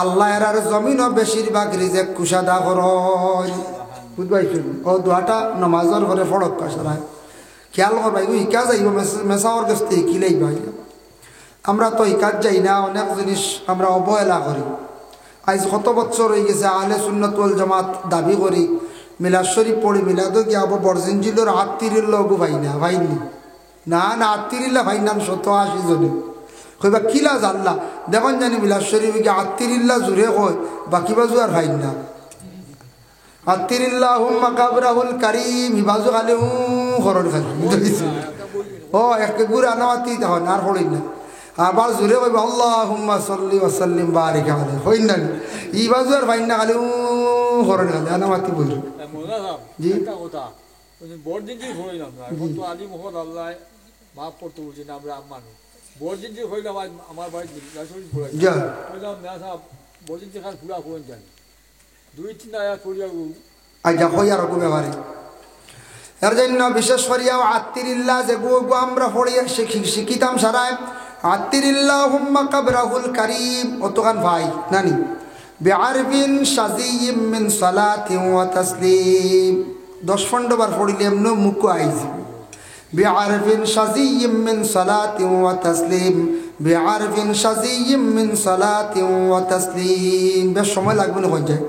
আল্লাহ এর জমিনও বেশিরভাগ রিজেক কুশাদা করেন, বুঝবাইছেন? ও দোয়াটা নামাজের পরে পড়ক কাছাড়ায় খেয়াল করবাই, ইকা যাইব মেসাওয়ার কাছ থেকে কিলেই ভাই। আমরা তো ইকাত যাই না, অনেক জিনিস আমরা অবহেলা করি। আজ কত বছর হয়ে গেছে আহলে সুন্নাত ওয়াল জামাত দাবি করি, মিলাদ শরীফ পড়ি, মিলাদও কি আবু বরজিনজিলোর আত্মীর লগু ভাই না ভাইনি না না আত্মীরিল্লা ভাই নাম 180 জনে কইবা কিলা জানলা দেখুন জানি মিলাদ শরীফ কি আত্মীরিল্লা জুড়ে কয় বাকি বাজু আর ভাই না আত্মীরিল্লাহুম্মা কাবরাহুল কারীম বাজু খালি খরর খালি ও এক গুড় আনামাতি তখন আর পড়ি না, আবার জোরে কইবা আল্লাহুম্মা সাল্লি ওয়া সাল্লিম বারিক আলাইহি হই না ই বাজু আর ভাই না খালি খরর খালি আনামাতি বইল। জি একটা কথা বড়দিন যে হইলাম না এখন তো আলী মোহাম্মদ আল্লাহ মাফ করতে বলছি না, আমরা মানুষ বড়দিন যে হইলাম আমার বাড়িতে হইলাম না সাহেব বড়দিন যে খাল পুরা কোন জানি 2-3 আয়াত পড়িয়া আচ্ছা হই আর গো ব্যাপারে এর জন্য বিশেষ করিয়া আত্মীরিল্লাহ যে গো আমরা পড়িয়া শিখিতাম সারায় আত্মীরিল্লাহুম্মা কাবরাহুল কারীম অতখান ভাই নানি বিআরবিন শাযিয়্যিম মিন সালাতিন ওয়া তাসলিম 10 বার পড়িলে এমন মুখ আইছে বিআরবিন শাযিয়্যিম মিন সালাতিন ওয়া তাসলিম বিআরবিন শাযিয়্যিম মিন সালাতিন ওয়া তাসলিম। বেশ সময় লাগবে না হয়ে যায়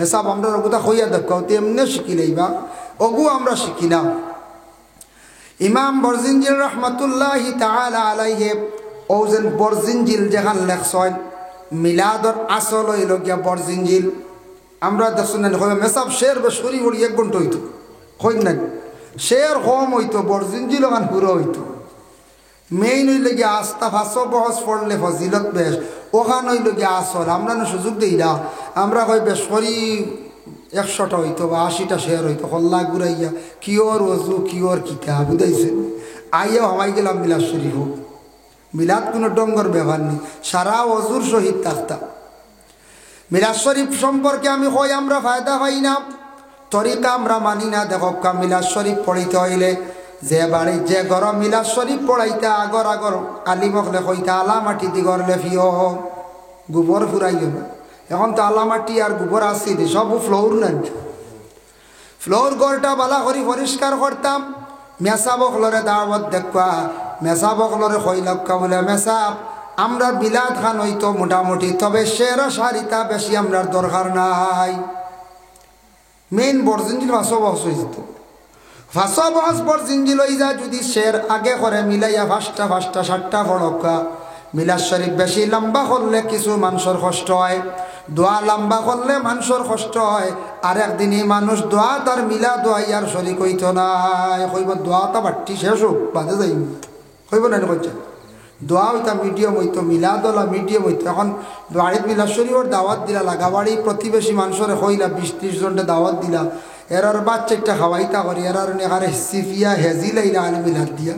এসব আমরা ওগুতা হইয়া দেখো তেমনি শিখিলেইবা ওগু আমরা শিখি না। ইমাম বরজিনজিল রহমতুল্লাহি তাআলা আলাইহি ওজন বরজিনজিল যেখান লেখছেন মিলাদর আসল হইল গিয়া বরজিনজিল আমরা দেখুন মেসাব শের বেশি বলি 1 ঘন্টা হইতো হই না, শের কম হইতো বরজিনজিল ওখান পুরো হইতো। মেইন হইল গিয়া আস্তা 500 বহস পড়লে ফজিলত বেশ, ওখান হইল গিয়া আসল আমরা না সুযোগ দিই না, আমরা কই বেশ করি 100টা হইতো বা 80টা শেয়ার হইতো হল্লা ঘুরাইয়া কিওর ওজু কিওর কিতাব বুঝাইছেন। আইয়াও হামাই গেলাম মিলাদ শরীফ, মিলাদ কোনো ডঙ্গর ব্যাপার নেই, সারা ওজুর সহিত থাকতা। মিলাদ শরীফ সম্পর্কে আমি কই আমরা ফায়দা পাই না, তরিকা আমরা মানি না। দেখো মিলাদ শরীফ পড়িতে হইলে যে বাড়ি যে ঘর মিলাদ শরীফ পড়াইতে আগর আগর আলিমকলে কইতা আলা মাটি দিগর লেফিও গোবর ফুরাইও না। এখন তো আলামাটি আর গোবর আসি সব ফ্লোর নেন, ফ্লোর ঘরটা বালা করি পরিষ্কার করতাম। মেসা বকলরে দাওয়াত দেখবা, মেসা বকলরে কইলক্কা বলে মেসাব আমরা বিলাদ খান হইতো মোটামুটি, তবে শেরা সারিতা বেশি আমরা দরকার নাই। মেইন বরজিনজিল 500 বহস হয়ে যেত, 500 বহস বরজিনজিল হয়ে যায় যদি শের আগে করে মিলাইয়া 5টা 7টা ফড়কা। মিলাদ শরীফ বেশি লম্বা করলে কিছু মানুষের কষ্ট হয়, দোয়া লম্বা করলে মানুষের কষ্ট হয়। আর একদিনই মানুষ দোয়া তার মিলা দোয়া ইয়ার শরীক হইতো না, কইব দোয়াটা বাট্টি শেষ হোক বাদে যাই কইব না কইছে দোয়া হইতা মিডিয়াম হইতো, মিলাদলা মিডিয়াম হইতো। এখন বাড়ির মিলাদ শরীফের দাওয়াত দিলা, লাগাবাড়ি প্রতিবেশী মানুষের কইলা 20-30 জনটা দাওয়াত দিলা, এরার বাচ্চাটা খাওয়াইতা করি এরার নেখারে সিফিয়া হেজিলাইলা আলি মিলাদ দিয়া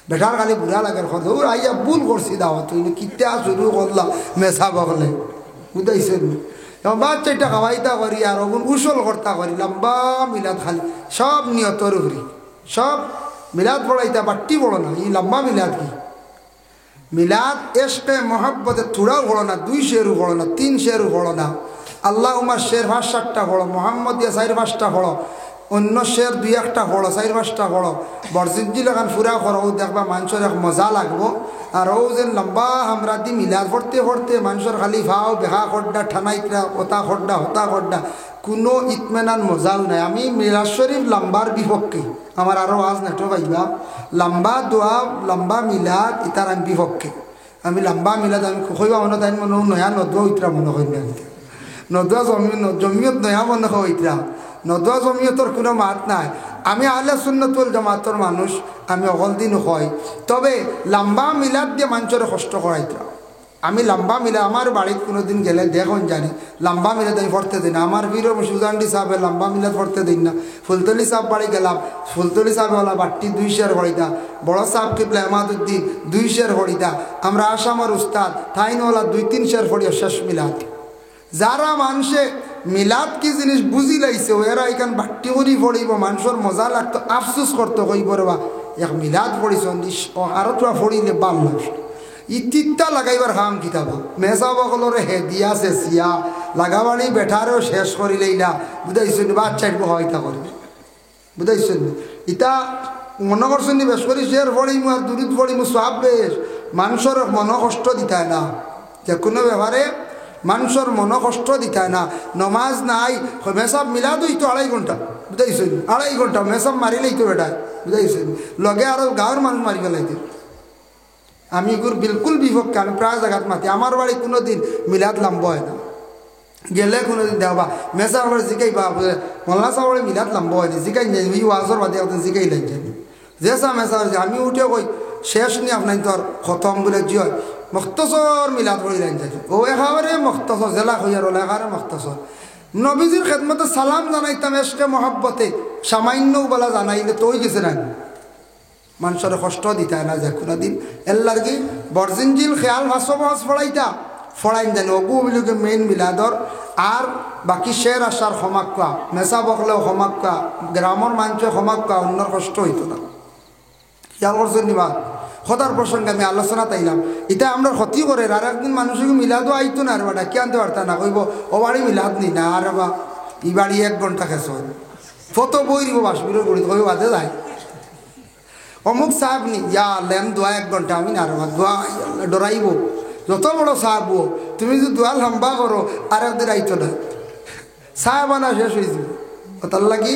বেটার খালি বুড়া লাগার কথা ওর আইয়া ভুল করছি দাওয়াত তুই কিতা শুরু করলা মেসা বকলে বুঝাইছেন। এবং বাচ্চাটা খাওয়াইতা করি আর ওগুন উসল কর্তা করি লম্বা মিলাদ খালি সব নিয়তর করি সব মিলাদ পড়াইতা বাট্টি বড় না, এই লম্বা মিলাদ কি মিলাদ এসকে মহাব্বতে থোড়াও বড় না, 2 শেরও বড় না, 3 শেরও বড় না। আল্লাহ উমার শের 5-7টা বড়, মোহাম্মদ 4-5টা বড়, অন্য শের দুই একটা হড়ো 4-5টা হড়ো বরজিনজিল এখন ফুরা করো দেখবা মানুষের এক মজা লাগবো। আর ও যেন লম্বা আমরা দি মিলাদ পড়তে পড়তে মানুষের খালি ভাও বেহা খড্ডা ঠানাইতরা ওতা খড্ডা হতা খড্ডা কোনো ইতমেনান মজাও নাই। আমি মিলাদ শরীফ লম্বার বিপক্ষে, আমার আরও আজ নেটো পাইবা লম্বা দোয়া লম্বা মিলাদ ইতার আমি বিপক্ষে। আমি লম্বা মিলাদ আমি কইবা মনে তাই মনে নয়া নদুয়া ইতরা মনে করি না, নদুয়া জমিয়ত নয়া মনে হয় ইতরা, নদুয়া জমিয়তর কোনো মাত নাই। আমি আহলে সুন্নাত ওয়াল জামাতের মানুষ, আমি অকল দিন হয়। তবে লম্বা মিলাদ দিয়ে মানুষের কষ্ট করাইতরা। আমি লম্বা মিলাদ আমার বাড়িতে কোনো দিন গেলে দেখুন জানি লম্বা মিলাদ আমি পড়তে দিই না। আমার বীর সুজান্ডি সাহেবে লম্বা মিলাদ পড়তে দিন না। ফুলতলি সাহেব বাড়ি গেলাম, ফুলতলি সাহেব ওলা বাট্টি 2 শের হরিদা, বড় সাহেব কিবলা এমাদুদ্দিন 2 শের হরিদা, আমরা আসামের উস্তাদ তাইনওয়ালা 2-3 শের হরিয়া শেষ মিলাদ। যারা মানুষে মিলাদ কি জিনিস বুঝি লাইছে এরা এখান বাট্টি করি পড়িব মানুষের মজা লাগতো, আফসোস করতো কইব রে বা এক মিলাদ পড়িস আরো তোরা পড়িলে ভাল লাগছে। ইতিত্তা লাগাইবার হাম কিতাব মেসা বকলরে হে দিয়া চেঁচিয়া লাগাবাড়ি বেঠারেও শেষ করিলেইলা বুঝাইছেন বাচ্চাইট হয়তা করবে বুঝাইছেন। ইটা মনে করছেন বেশ করি শের পড়িম আর দূরিত পড়িম সব বেশ মানুষের মন কষ্ট দিতায় না, যে কোনো ব্যাপারে মানুষের মন কষ্ট দিতায় না। নমাজ নাই মেসাব মিলাদ হইতো 2.5 ঘন্টা বুঝাইছেন, 2.5 ঘন্টা মেসাব মারিলেই তো বেটায় বুঝাইছেন, লগে আরো গাঁৱৰ মানুষ মারি ফেলাইতে। আমি এগুর বিলকুল বিপক্ষে, আমি প্রায় জায়গাত মাতি। আমার বাড়ি কোনো দিন মিলাদ লম্ব হয় না, গেলে কোনো দিন দেওয়া মেসা আমার জিকাইবা মল্লা সাহরে মিলাদ লম্ব হয়নি জিকাই যাই ওয়াজর বাদে জিকাই লাগ যাবি যে সা মেসা আমি উঠে কই শেষ নি আপনার তোর খতম বলে জি হয় মখতসর মিলাদ হয়ে লাগ যাই ও এখানে মখতসর জেলা হইয়ার ওলা এখানে মখতসর নবীজির খেদমতে সালাম জানাইতাম এসকে মহব্বতে সামান্য বেলা জানাইলে তো গেছে না মানুষের কষ্ট দিতে না যে কোনো দিন এল্লার কি বরজিনজিল খেয়াল ভাষা ভাষ ফড়াইতা ফড়াইন জানি অগু বিলুকে মেইন মিলাদর আর বাকি শের আসার সমাক্কা মেসা বকলেও সমাক্কা গ্রামের মানুষের সমাক্কা অন্যর কষ্ট হইতো না। খেয়াল করছেন নিবা সদার প্রসঙ্গে আমি আলোচনা তাইলাম এটা আমরা ক্ষতি করে আর একদিন মানুষকে মিলাদও আইতো না আর বাটা কি আনতে পারতা না কইব ও বাড়ি মিলাদ নি না আর বা ই বাড়ি 1 ঘন্টা খেস ফত বই দিব বাসবিরো করি কই বাদে যায় অমুক সাহেব নি যা লেন দোয়া 1 ঘন্টা আমি না আর দোয়া ডরাইব যত বড় সাহেব তুমি যদি দোয়া লম্বা করো আর একদিন আইতো না সাহেব আনা শেষ হয়ে যাবে। তার লাগি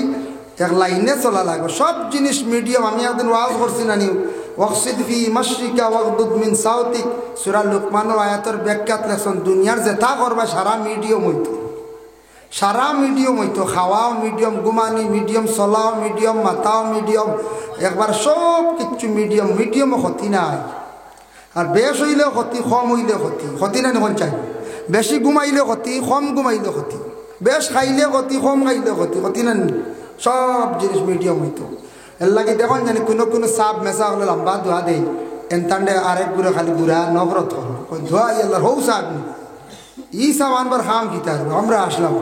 এক লাইনে চলা লাগবে সব জিনিস মিডিয়াম। আমি একদিন ওয়াজ করছি না নিউ ওয়াকসিদ ফি মাশরিকা ওয়াগদুদ মিন সাউতিক সূরা লুকমানের আয়াতের ব্যাখ্যাত লেখছেন দুনিয়ার যেটা করবা সারা মিডিয়াম হইতো, সারা মিডিয়াম হইতো, খাওয়াও মিডিয়াম, ঘুমানি মিডিয়াম, চলাও মিডিয়াম, মাতাও মিডিয়াম, একবার সব কিছু মিডিয়াম। মিডিয়ামও ক্ষতি নাই আর বেশ হইলেও ক্ষতি, কম হইলেও ক্ষতি। ক্ষতি না নিখন চাই বেশি ঘুমাইলেও ক্ষতি, কম ঘুমাইলেও ক্ষতি, বেশ খাইলে ক্ষতি, কম খাইলেও ক্ষতি। ক্ষতি না সব জিনিস মিডিয়াম হইতো। এর লাগে দেখুন জানি কোনো কোনো সাপ মেসা হলে লম্বা ধোয়া দেয় এনতান্ডে আরেক গুড়ে খালি গুড়া নবরত হল ধোয়া ইয়াল্লার হৌ সাপ নি ই সাপ আনবার খাম কিতার আমরা আসলাম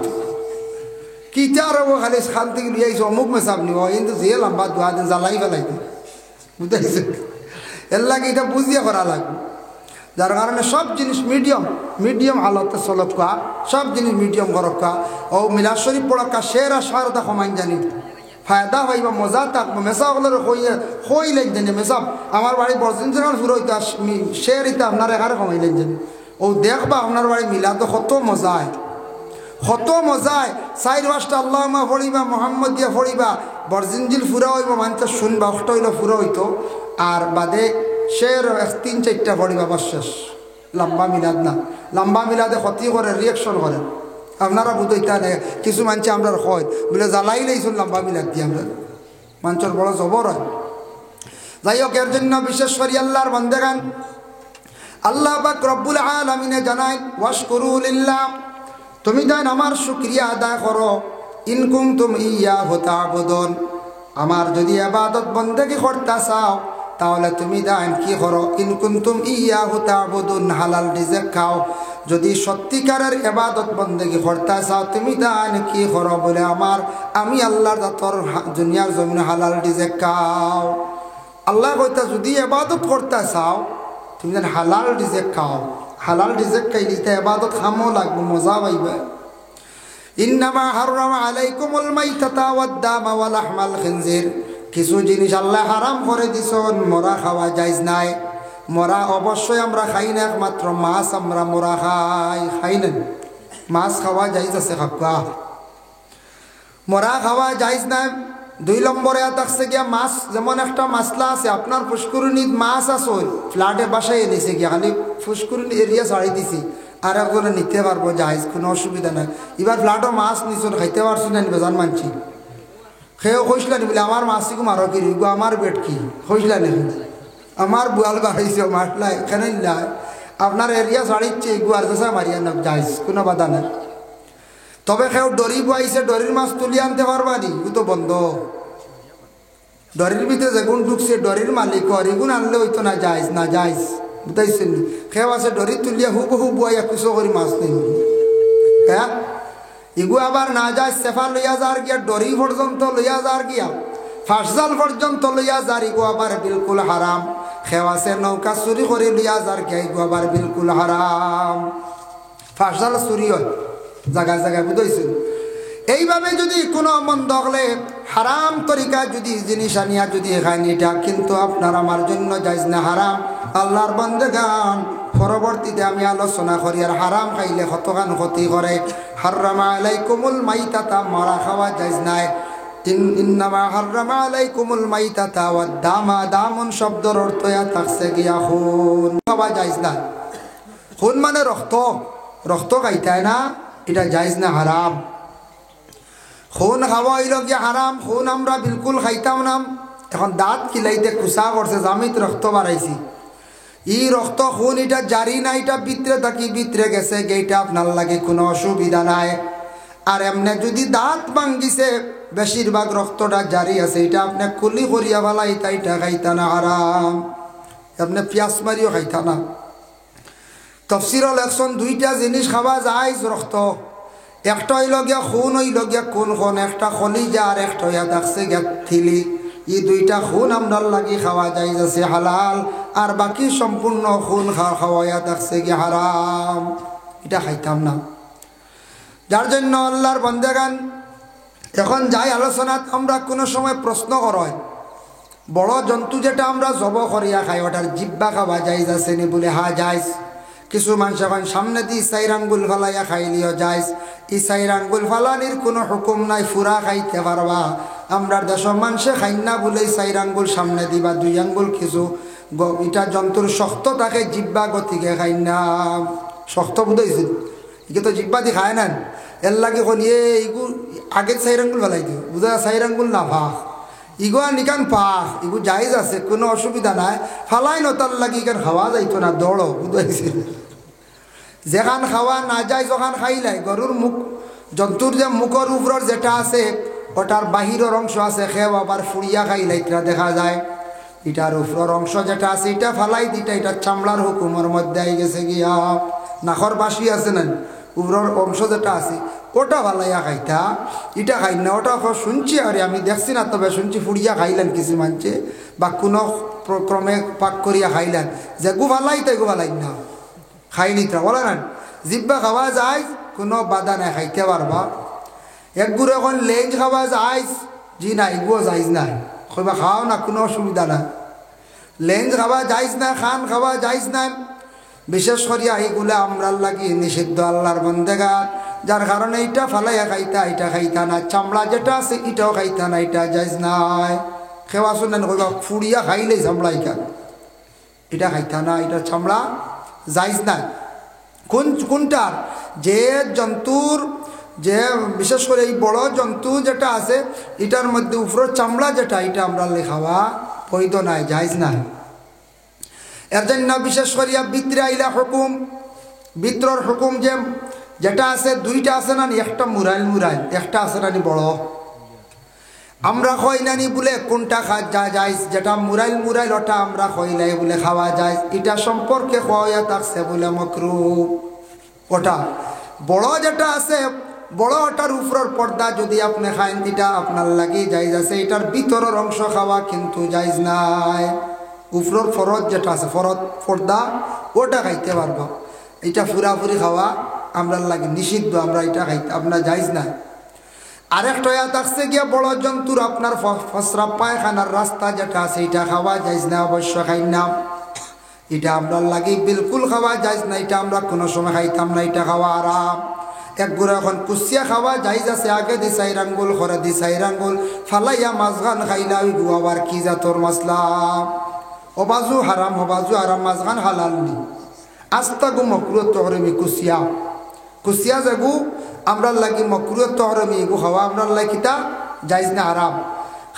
কিতার হবো খালি খান থেকে লিয়ে আইসো অমুক মেসাপ নিব কিন্তু যে লম্বা ধোয়া দেন জ্বালাই ফেলাই দেন বুঝতে এর লাগে এটা বুঝিয়ে করা লাগবে। যার কারণে সব জিনিস মিডিয়াম মিডিয়াম হালতে চলকা সব জিনিস মিডিয়াম করকা ও মিলাদ শরীফ পড়কা শের আর সারদা কমাইন জানি ফায়দা হইবা মজা থাকবো। মেসা হলের হইলেন জানি মেসাব আমার বাড়ি বরদিন যেন শুরু হইতো শের ইতা আপনার এখানে কমাইলেন জানি ও দেখবা আপনার বাড়ি মিলাদ কত মজায়, কত মজায়। 4-5টা আল্লাহুম্মা পড়িবা মোহাম্মদ দিয়া পড়িবা বরজিনজিল ফুরা হইব মানুষ শুনবা অষ্ট হইলে ফুরা হইতো আর বাদে শের 3-4টা পড়িবা বাস শেষ। লম্বা মিলাদ না, লম্বা মিলাদে ক্ষতি করে রিয়েকশন করে আপনারা বুঝইতা নেই কিছু মানুষ আমরা হয় বলে জ্বালাই লাইছুন লম্বা মিলাদ দিয়ে আমরা মানুষের বড় জবর হয়। যাই হোক এর জন্য বিশেষ করে আল্লাহর বান্দেগান আল্লাহ পাক রব্বুল আলামিনে জানায় ওয়াশকুরু লিল্লাহ তুমি দেন আমার শুকরিয়া আদায় করো ইন কুনতুম ইয়াহু তা'বুদুন আমার যদি ইবাদত বন্দেগি করতে চাও তাহলে তুমি দেন কি করো ইন কুনতুম ইয়াহু তা'বুদুন হালাল রিজিক খাও। যদি সত্যিকারের ইবাদত বন্দেগি করতে চাও তুমি দেন কি করো বলে আমি আল্লাহর জাতর দুনিয়ার জমিনে হালাল রিজিক খাও। আল্লাহ কইতা যদি ইবাদত করতে চাও তুমি দেন হালাল রিজিক খাও। হালাল রিজিক খাইলে ইবাদত খামো লাগবে মজা পাইবে। ইন্নামা হাররামা আলাইকুমুল মাইতাতা ওয়াদ দামা ওয়া লাহমাল খিনজির, কিছু জিনিস আল্লাহ হারাম করে দিছেন, মরা খাওয়া জায়েজ নাই। মরা অবশ্যই আমরা খাই না, একমাত্র মাছ আমরা মরা খাই না। মাছ খাওয়া জায়েজ আছে, খাওয়া মরা খাওয়া জায়েজ নাই। 2 নম্বরে থাকছে গিয়া মাছ, যেমন একটা মাসলা আছে, আপনার পুষ্করিণীত মাছ আসল ফ্ল্যাটে বাসায় এনেছে গিয়া, খালি পুষ্করিণী এরিয়া ছাড়ি দিছি, আর একজনে নিতে পারবো, জায়েজ, কোনো অসুবিধা নাই। এবার ফ্ল্যাটও মাছ নিছুন, খাইতে পারছি না বেজান মানছি, সেও কইসলানি বলে আমার মাছিকো মারো কি গো, আমার পেট কি কইসলানি, আমার বুয়াল বাড়াইছে মারলাই এখানে লাই, আপনার এরিয়া ছাড়িচ্ছে গুয়ার কাছে মারিয়া না, জায়েজ, কোনো বাধা নাই। তবে কেউ ডরি বইছে, ডরির মাছ তুলি আনতে পারবা নি, ও তো বন্ধ। ডরির ভিতরে যেগুন ঢুকছে ডরির মালিক এগুন আনলে হইতো না, জায়েজ না, জায়েজ, বুঝাইছেন? কেউ আছে ডরি তুলিয়া হুবহু বুয়াইয়া কুচো করে মাছ নেই, হ্যাঁ ইগু আবার না যায়, সেফা লইয়া যার গিয়া, ডরি পর্যন্ত লইয়া যার গিয়া, ফাঁসজাল পর্যন্ত লইয়া যার, ইগু আবার বিলকুল হারাম। কেউ আছে নৌকা চুরি করে লইয়া যার গিয়া, ইগু আবার বিলকুল হারাম। ফাঁসজাল চুরি হয় জায়গায় জায়গায়, বুঝাইছেন? এইভাবে যদি কোনো মন্দ হলে হারাম তরিকা যদি জিনিস আনিয়া যদি খায়নি, এটা কিন্তু আপনার আমার জন্য জায়েজ না, হারাম। আল্লাহর বান্দাগান পরবর্তীতে আমি আলোচনা করি, আর হারাম খাইলে কতখান ক্ষতি করে। হাররামা আলাইকুমুল মাইতাতা, মরা খাওয়া জায়েজ নাই। ইন্নামা হাররামা আলাইকুমুল মাইতাতা ওয়াদ দামা, দামুন শব্দের অর্থ থাকছে গিয়া খুন, খাওয়া জায়েজ না। খুন মানে রক্ত, রক্ত খাইতায় না, এটা জায়েজ না, হারাম। খুন খাওয়া হইল গিয়া হারাম, খুন আমরা বিলকুল খাইতাম না। এখন দাঁত কিলাইতে কুসা করছে, জামিত রক্ত বাড়াইছি, ই রক্ত খুন এটা জারি না, এটা ভিতরে থাকি ভিতরে গেছে, এইটা আপনার লাগে কোনো অসুবিধা নাই। আর এমনি যদি দাঁত ভাঙ্গিছে, বেশিরভাগ রক্তটা জারি আছে, এটা আপনি কুলি করিয়া ফেলাইতা, এটা খাইতা না, হারাম। আপনি পিঁয়াজ মারিও খাইতা না। তফসিরল একশন 2টা জিনিস খাওয়া যায় রক্ত, একটা হইল গিয়া খুন, হইল গিয়া কোন খুন, একটা কলিজা আর একটা হইয়া থাকছে গিয়া থিলি। এই 2টা খুন আমরার লাগি খাওয়া যায় আছে হালাল, আর বাকি সম্পূর্ণ খুন খাওয়াইয়া থাকছে গিয়া হারাম, এটা খাইতাম না। যার জন্য আল্লাহর বান্দাগান এখন যাই আলোচনাত, আমরা কোনো সময় প্রশ্ন করয়, বড় জন্তু যেটা আমরা জব করিয়া খাই, ওটার জিব্বা খাওয়া যায় আছে নি বলে, হা যাইজ। কিছু মানুষ এখন সামনে দিয়ে 4 আঙ্গুল ফালাইয়া খাইলিও যাইজ। এই 4 আঙ্গুল ফালানির কোনো হুকুম নাই, ফুরা খাইতে পারবা। আমরা দেশের মানুষে খাই না বলে 4 আঙ্গুল সামনে দিবা, 2 আঙ্গুল কিছু, এটা জন্তুর শক্ত থাকে, জিব্বা গতিকে খাই না, শক্ত বুঝাইছিল, একে তো জিব্বা দিয়ে খায় না, এর লাগে কোন এইগু আগে 4 আঙ্গুল ফেলাই দিও, বুঝা 4 আঙ্গুল না ভাগ, ইগো নিকান পাখ, ইগু জায়েজ আছে, কোনো অসুবিধা নাই, ফালাই নতার লাগি ইকান খাওয়া যাইতো না, দৌড়ো, বুঝাইছিল। যেখান খাওয়া না যায়, যখন খাইলাই, গরুর মুখ, জন্তুর যে মুখের উপর যেটা আছে, ওটার বাহিরের অংশ আছে, খেয়ে আবার ফুড়িয়া খাইলাই, এটা দেখা যায়। এটার উপর অংশ যেটা আছে, এটা ফালাই দিটা, এটা চামড়ার হুকুমের মধ্যে আই গেছে গিয়া। নাখর বাসি আছে না, উপরের অংশ যেটা আছে, ওটা ফালাইয়া খাইতা, এটা খাই না। ওটা শুনছি, আরে আমি দেখছি না, তবে শুনছি ফুড়িয়া খাইলেন কিছু মানছে, বা কোনো ক্রমে পাক করিয়া খাইলেন, যে গু ফালাই তাই গু ফালাই না, খাইনি তা বলে না, জিব্বা খাওয়া যায়, কোনো বাধা নাই, খাইতে পারবা। একগুলো এখন লেঞ্জ খাওয়া যায়, জি না, এগুলো যাইজ নাই, কইবা খাও না, কোনো অসুবিধা নাই। লেঞ্জ খাওয়া যাইজ না, খান খাওয়া যাইজ না, বিশেষ করিয়া এইগুলো আমরার লাগি নিষিদ্ধ আল্লাহর বান্দাগা। যার কারণে এটা ফালাইয়া খাইতা, এটা খাইতা না। চামড়া যেটা আছে এটাও খাইতা না, এটা যাইজ নাই। খেওয়া শুনেন কইবা ফুড়িয়া খাইলেই চামড়া ইকান, এটা খাইতা না, এটা চামড়া যাইজ নাই। কোনটার? যে জন্তুর, যে বিশেষ করে এই বড় জন্তু যেটা আছে, এটার মধ্যে উপরের চামড়া যেটা, এটা আমরা খাওয়া বৈধ নাই, যাইজ নাই। এর জন্য বিশেষ করিয়া ভিতরে আইলা হুকুম, ভিতরের হুকুম যেটা আছে, 2টা আছে না, একটা মুরাইল, একটা আছে না বড়। আমরা কই নানি বলে কোনটা যায়, যেটা মুরাইল ওটা আমরা কইলাই বলে খাওয়া যায়, এটা সম্পর্কে খাওয়া থাকছে বলে মাকরুহ। ওটা বড় যেটা আছে, বড় ওটার উপরের পর্দা যদি আপনি খাইন, এটা আপনার লাগি জায়েজ আছে। এটার ভিতরের অংশ খাওয়া কিন্তু জায়েজ নাই। উপরের ফরদ যেটা আছে, পর্দা, ওটা খাইতে পারবা, এটা পুরাপুরি খাওয়া আমরা লাগে নিষিদ্ধ, আমরা এটা খাইতে আপনার যাইজ না। আরেকটা আয়াত আসছে গিয়া বড় জন্তুর আপনার ফসরাব পায়খানার রাস্তা যেটা আছে এটা খাওয়া যাইজ না, অবশ্য খাই না। এটা আমরা লাগে বিলকুল খাওয়া যাইজ না, এটা আমরা কোনো সময় খাইতাম না, এটা খাওয়া আরাম। এক গুড়া এখন কুচিয়া খাওয়া যাইজ আছে, আগে দি 4 আঙ্গুল করে দি 4 আঙ্গুল ফালাইয়া মাছগান খাইলা ওই আবার কি জাতর মাসলা অবাজু হারাম, হবাজু হারাম, মাছগান হালাল নি। আস্তা গু মকরুহ তহরমি কুচিয়া, কুচিয়া যাগু আমরা লাগি মকরুহ তহরমি এগু খাওয়া আমরা লাগি তা যাইজ না, হারাম।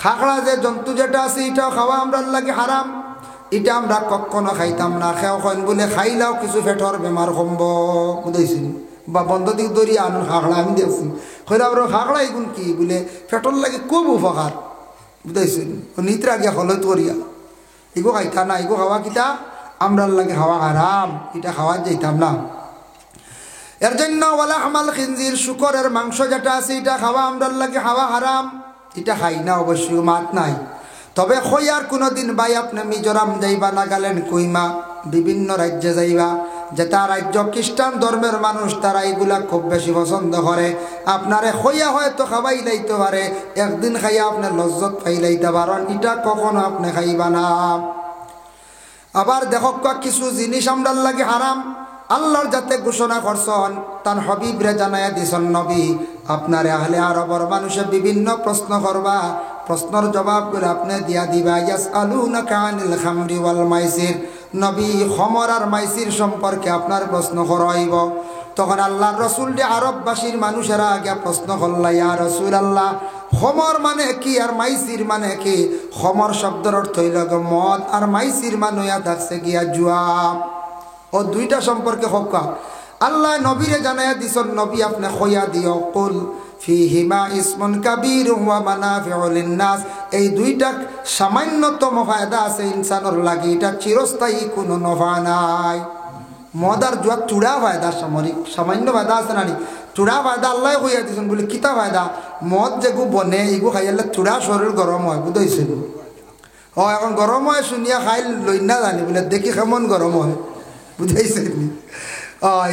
খাকড়া যে জন্তু যেটা আছে এটাও খাওয়া আমরা লাগে হারাম, এটা আমরা কখনো খাইতাম না। খেও খাইন বলে খাইলাও কিছু পেটর বেমার কমব বুঝাইছেন, বা বন্ধ দিক ধরি আনুন খাকড়া আমি দেখছি হইলে আমরা খাকড়া এগুন কি বলে পেটর লাগে খুব উপকার বুঝাইছেন, নিত্রা গিয়া হলে তরিয়া এগো খাইতা না, এগো খাওয়া কিতা আমরা লাগে খাওয়া হারাম, এটা খাওয়া যাইতাম না। এর জন্য ওয়ালা হামাল খিনজির শুকরের মাংস যেটা আছে এটা খাওয়া আমরা লাগে খাওয়া হারাম, এটা খাই না, অবশ্যই মাত নাই। তবে খৈয়ার কোনো দিন ভাই আপনি মিজোরাম যাইবা, নাগাল্যান্ড, কুইমা বিভিন্ন রাজ্যে যাইবা, যেটা রাজ্য খ্রিস্টান ধর্মের মানুষ তারা এগুলা খুব বেশি পছন্দ করে। আপনারে খৈয়া হয়তো খাওয়াই লাইতে পারে, একদিন খাইয়া আপনি লজ্জত পাইলাইতে পারেন, এটা কখনো আপনি খাইবা না। আবার দেখো কিছু জিনিস আমরা লাগে হারাম আল্লাহর যাতে ঘোষণা করছেন, তার হবিবরে জানাইয়া দিছেন নবী আপনারে আহলে আরবর মানুষে বিভিন্ন প্রশ্ন করবা, প্রশ্নের জবাবগুলো আপনি দিয়া দিবা। ইয়াসআলুনাকা আনিল খামরি ওয়াল মাইসির, নবী খমর আর মাইসির সম্পর্কে আপনার প্রশ্ন করাইব। তখন আল্লাহর রসুল যে আরববাসীর মানুষেরা আগে প্রশ্ন করলা, ইয়া রাসূলুল্লাহ খমর মানে কি আর মাইসির মানে কি? খমর শব্দের অর্থ হইল মদ, আর মাইসির মানে থাকছে গিয়া জুয়া। ও দুইটা সম্পর্কে হকা আল্লাহ নবীরে জানাইয়া দিছেন, নবী আপনি খইয়া দিও কুল ফিহিমা ইসমুন কাবীর ওয়া মানাফিউ লিন-নাস, এই দুইটা সামান্যতম ফায়দা আছে ইনসানের লাগি, এটা চিরস্থায়ী কোনো নফা নাই। মদ আর জুয়া চূড়া ফায়দা, সামান্য ফায়দা আছে না, চূড়া ফায়দা আল্লাহ কইয়া দিছেন বলে কিতা ফায়দা? মদ যেগু বনে এগু খাইলে চূড়া শরীর গরম হয় বুঝাইছেন। ও এখন গরম হয় শুনিয়া খাই লই না জানি বলে দেখি কেমন গরম হয় বুঝাইছেন।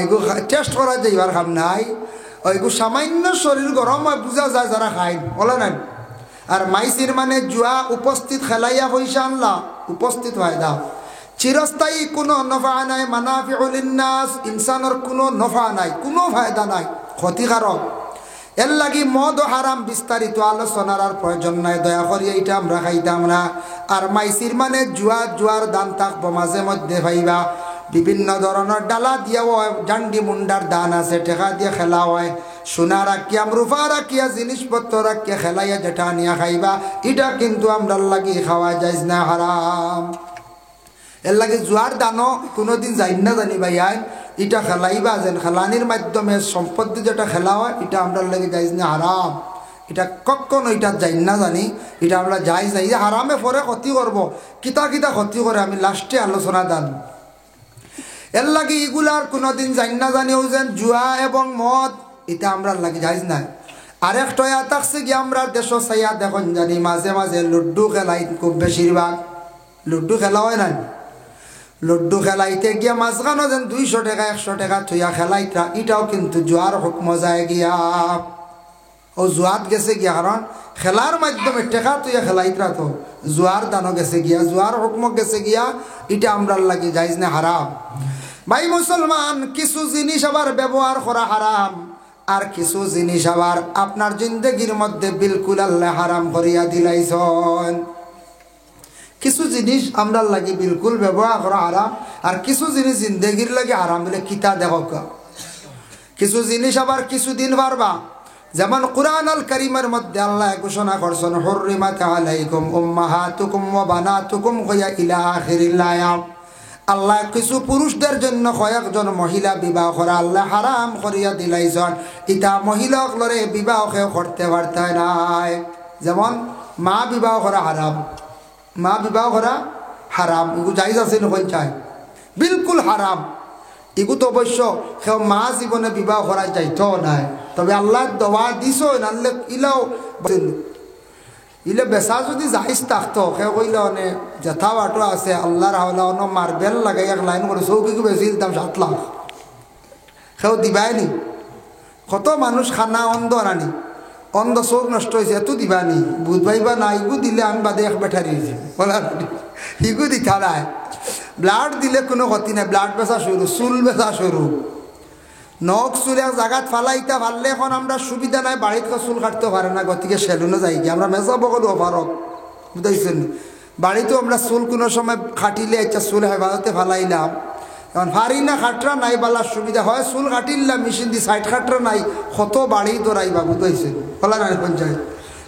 এগু টেস্ট করা যাইবার খাম নাই, এগু সামান্য শরীর গরম হয় বুঝা যায় যারা খাই বলে না। আর মাইসির মানে জুয়া উপস্থিত খেলাইয়া পয়সা আনলা উপস্থিত ফায়দা, চিরস্থায়ী কোনো নফা নাই। মানাফিউ লিন-নাস, ইনসানের কোনো নফা নাই, কোনো ফায়দা নাই, ক্ষতিকারক। এর লাগি মদ ও হারাম বিস্তারিত আলোচনার আর প্রয়োজন নাই, দয়া করি এইটা আমরা খাইতাম না। আর মাইসির মানে জুয়া, জুয়ার দান থাকবো মাঝে মধ্যে পাইবা, বিভিন্ন ধরনের ডালা দিয়া হয়, জান্ডি মুন্ডার দান আছে, টেকা দিয়ে খেলা হয়, সোনা রাখিয়া রূপা রাখিয়া জিনিসপত্র রাখিয়া খেলাইয়া যেটা নিয়ে খাইবা, এটা কিন্তু আমরা লাগি খাওয়া যায় না, হারাম। এর লাগে জুয়ার দানও কোনোদিন যাই না জানি ভাই আইন, এটা খেলাইবা যেন খেলানির মাধ্যমে সম্পত্তি যেটা খেলা হয় এটা আমরা লাগে যাই না, হারাম। এটা কখনো এটা যাই না জানি, এটা আমরা যাই যাই হারামে পরে ক্ষতি করবো, কিতা কিতা ক্ষতি করে আমি লাস্টে আলোচনা দান। এর লাগে এগুলার কোনোদিন যাই না জানিও যেন জুয়া এবং মদ এটা আমরা লাগে যাইজ না। আরেকটা থাকছে কি আমরা দেশ চাইয়া দেখুন জানি মাঝে মাঝে লুড্ডু খেলাই, খুব বেশিরভাগ লুড্ডু খেলা হয় না। লুড্ডু খেলাইতে গিয়া মাঝখানো যেন 200 টাকা 100 টাকা থইয়া খেলাইতা, এটাও কিন্তু জুয়ার হুকম যায় গিয়া, ও জুয়াত গেছে গিয়া, কারণ খেলার মাধ্যমে টেকা তুইয়া খেলাইতা তো জুয়ার দানও গেছে গিয়া, জুয়ার হুকম গেছে গিয়া, এটা আমরা লাগে যাইজ না, হারাম। ভাই মুসলমান, কিছু জিনিস আবার ব্যবহার করা হারাম, আর কিছু জিনিস আবার আপনার জিন্দগির মধ্যে বিলকুল আল্লাহ হারাম করিয়া দিলাইছেন। কিছু জিনিস আমরা লাগে বিলকুল ব্যবহার করা হারাম, আর কিছু জিনিস জিন্দগির লাগে হারাম বলে কিতা দেখো। কিছু জিনিস আবার কিছুদিন পারবা, যেমন কুরআন আল কারীমের মধ্যে আল্লাহ ঘোষণা করছেন হুররিমাত আলাইকুম উম্মাহাতুকুম ওয়া বানাতুকুম ইলা আখিরিল আয়াত। আল্লাহ কিছু পুরুষদের জন্য কয়েকজন মহিলা বিবাহ করা আল্লাহ হারাম করিয়া দিলাইছেন, ইটা মহিলাগুলোরে বিবাহ করতে পারতে নাই। যেমন মা বিবাহ করা হারাম, মা বিবাহ করা হারাম, এগু যাইজ আছে নকন চাই বিলকুল হারাম। এগু তো অবশ্য কেউ মা জীবনে বিবাহ করা যাইত নাই, তবে আল্লাহ দোয়া দিছ নাহলে ইলাও ইলে বেচা যদি যাইজ থাকতো কেউ কইলে অনে যেথা বাটো আছে আল্লাহর হাওলা অন মার্বেল লাগাই এক লাইন করে চৌকিকে বেশি দিতাম 7 লাখ, সেও দিবাইনি কত মানুষ খানা অন্ধ আনানি অন্ধ চোখ নষ্ট হয়েছে এত দিবানি বুধ ভাইবা না ইগু দিলে আমি বাদে এক বেঠারি হয়েছি বলা ইগু দিতা নাই ব্লাড দিলে কোনো ক্ষতি নাই ব্লাড বেচা শুরু চুল বেচা শুরু নখ চুল এক জায়গাত ফালাইতা ফাললে এখন আমরা সুবিধা নাই বাড়িতে চুল কাটতে পারে না গতিকে সেলুনে যাই গিয়ে আমরা মেজাবো গেল অভারক বুঝতেছেন বাড়িতেও আমরা চুল কোনো সময় খাটিলে একটা চুল হেফাজতে ফালাইলাম এখন ফারি না খাটরা নাই বালার সুবিধা হয় চুল কাটিলাম মেশিন দিয়ে সাইড খাটরা নাই কত বাড়ি দৌড়াইবা বুঝতেছেন ফলা নাই পঞ্চায়েত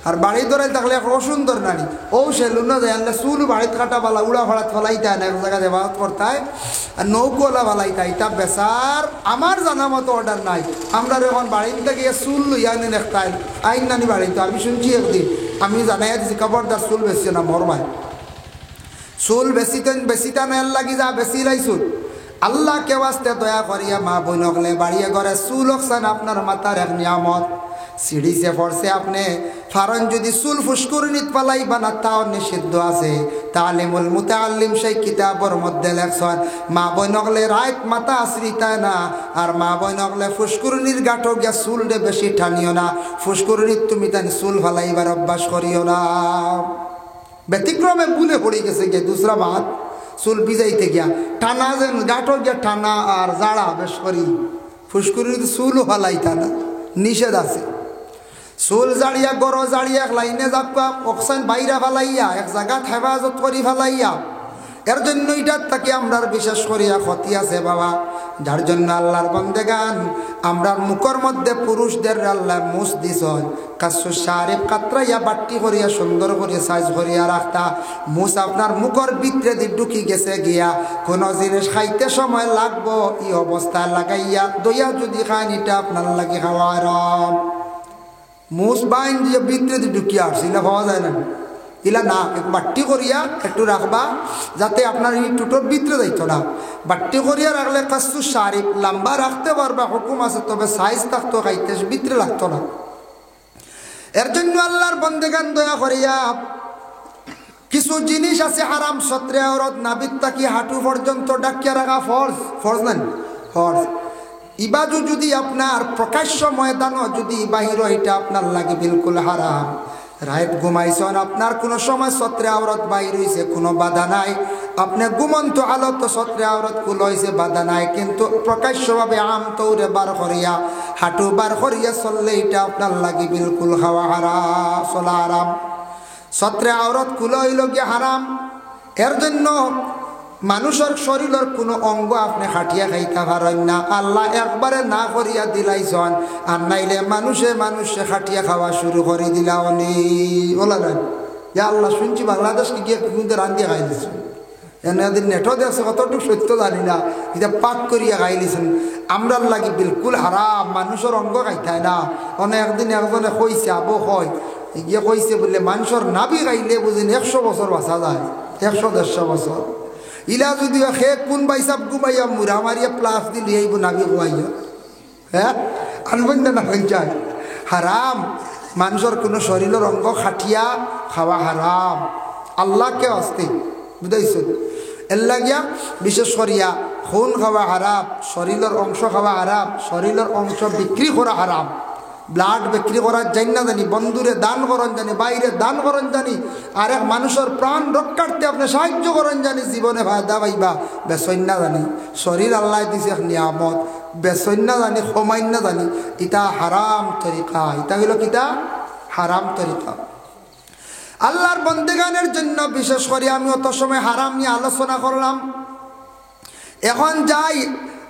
আর বাড়ি দৌড়াই থাকলে এখন অসুন্দর নানি ও সেলুনে যায় আনলে চুল বাড়িতে কাটা বালা উড়া ফাড়াত ফলাইতে না এক জায়গায় হেফাজত করতায় আর নৌকোলা ফালাইতা এটা বেচার আমার জানা মতো অর্ডার নাই আমরা এখন বাড়িতে গিয়ে চুল লইয়া আনেন একটাই আইন নানি বাড়িতে আমি শুনছি একদিন আমি জানাই দিচ্ছি খবরদার চুল বেশি না মরবাই চুল বেশিটা নেল লাগি যা বেশি লাই চুল আল্লাহ কে ওয়াস্তে দয়া করিয়া মা বইনকলে বাড়িয়ে ঘরে চুল হকছেন আপনার মাথার এক নিয়ামত সিঁড়িছে পড়ছে আপনি ফারন যদি চুল ফুসকুরনিত পালাই বানা তাও নিষিদ্ধ আছে তালিমুল মুতাআল্লিম সেই কিতাবর মধ্যে লেখছেন মা বইনকলে রাইত মাথা আশ্রিতায় না আর মা বইনকলে ফুসকুরনির গাঁটো গিয়া চুল দে বেশি টানিও না ফুসকুরনিত তুমি তাই চুল ফালাইবার অভ্যাস করিও না ব্যতিক্রমে ভুলে পড়ে গেছে গিয়ে দুসরা বাত চুল ভিজাইতে গিয়া টানা যেন গাঁটো গিয়া টানা আর জাড়া বেশ করি ফুসকুরিতে চুলও ফালাইতা না নিষেধ আছে চুল জাড়িয়া গড় জাড়িয়া এক লাইনে যাবা অক্সাইন বাইরা ফালাইয়া এক জায়গাত হেফাজত করি ফালাইয়া এর জন্য এটার তাকে আমরা বিশেষ করিয়া ক্ষতি আছে বাবা যার জন্য আল্লাহর বন্দেগান আমরা মুখের মধ্যে পুরুষদের আল্লাহ মুছ দিস কাসু শারিফ কাতরাইয়া বাট্টি করিয়া সুন্দর করিয়া সাইজ করিয়া রাখতা মুছ আপনার মুখের ভিতরে দিয়ে ঢুকি গেছে গিয়া কোনো জিনিস খাইতে সময় লাগবো এই অবস্থা লাগাইয়া দইয়া যদি খান এটা আপনার লাগে খাওয়ার মুছ বাইন দিয়ে ভিতরে দিয়ে ঢুকিয়া আসছে এটা পাওয়া যায় না ইলা না বাট্টি করিয়া একটু রাখবা যাতে আপনার এই টুটোর ভিতরে যাইতো না বাট্টি করিয়া রাখলে কাস্তু শারিফ লম্বা রাখতে পারবা হুকুম আছে তবে সাইজ থাকতো খাইতে ভিতরে লাগতো না এর জন্য আল্লাহর বন্দেগান দয়া করিয়া কিছু জিনিস আছে হারাম সত্রে আওরত নাবিদ তাকি হাঁটু পর্যন্ত ডাকিয়া রাখা ফরজ নেন ফরজ ইবাদু যদি আপনার প্রকাশ্য ময়দানও যদি বাহির এটা আপনার লাগে বিলকুল হারাম রাত ঘুমাইছেন আপনার কোনো সময় সত্রে আওরত বাইর হয়েছে কোনো বাধা নাই আপনি ঘুমন্ত আলত সত্রে আওরত কুল হয়েছে বাধা নাই কিন্তু প্রকাশ্যভাবে আম তৌরে বার করিয়া হাঁটু বার করিয়া চললে এটা আপনার লাগে বিলকুল খাওয়া হারাম চলা হারাম সত্রে আওরত কুল হইল গিয়ে হারাম এর জন্য মানুষের শরীরের কোনো অঙ্গ আপনি খাটিয়া খাইতে পারেন না আল্লাহ একবারে না করিয়া দিলাইছেন আর নাইলে মানুষে খাটিয়া খাওয়া শুরু করে দিলা অনি বলা না ইয়া আল্লাহ শুনছি বাংলাদেশকে গিয়ে কিন্তু রান্ধিয়া খাই দিচ্ছেন এনাদের নেটও দেখছে কতটুকু সত্য জানি না এটা পাক করিয়া খাই দিয়েছেন আমরার লাগে বিলকুল হারাম মানুষের অঙ্গ খাইতায় না অনেক একদিন একজনে কইছে আবো হয় গিয়ে কইছে বললে মানুষের নাবি খাইলে বুঝিন 100 বছর বাঁচা যায় 100-150 বছর ইলা যদি সে কোন বাইসাব ঘুমাইয়া মুরা মারিয়া প্লাস দিলে এইব নাবি ঘুমাইয়া হ্যাঁ আনবেন না চাই হারাম মানুষের কোনো শরীরের অঙ্গ খাটিয়া খাওয়া হারাম আল্লাহকে আসতে বুঝাইছ এর লাগিয়া বিশেষ করিয়া খুন খাওয়া হারাম শরীরের অংশ খাওয়া হারাম শরীরের অংশ বিক্রি করা হারাম ব্লাড বিক্রি করার জানি না জানি বন্ধুরে দান করেন জানি বাইরে দান করেন জানি আর এক মানুষের প্রাণ রক্ষার্থে আপনি সাহায্য করেন জানি জীবনে ফায়দা পাইবা বেসইন না জানি শরীর আল্লাহ দিছে এক নিয়ামত বেসইন না জানি সময় না জানি ইটা হারাম তরিকা ইটা হইল কিতা হারাম তরিকা আল্লাহর বন্দেগানের জন্য বিশেষ করে আমি অত সময় হারাম নিয়ে আলোচনা করলাম এখন যাই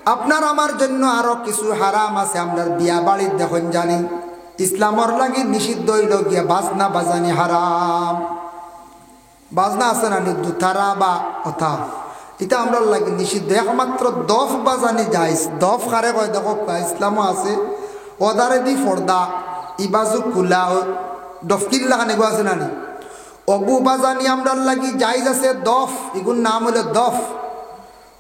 আপনার আমার জন্য আরো কিছু হারাম আছে আমরা বিয়া বাড়ির দেখুন জানি ইসলামর লাগে নিষিদ্ধ হইল গিয়া বাজনা বাজানি হারাম বাজনা আছে না দুতারা বা কথা এটা আমরা লাগে নিষিদ্ধ একমাত্র দফ বাজানি যাইস দফ কারে কয় দেখো ইসলামও আছে ওদারে দি ফর্দা ইবাজু কুলা দফকির লাগানে গো আছে না অগু বাজানি আমরা লাগি যাইজ আছে দফ এগুর নাম হলো দফ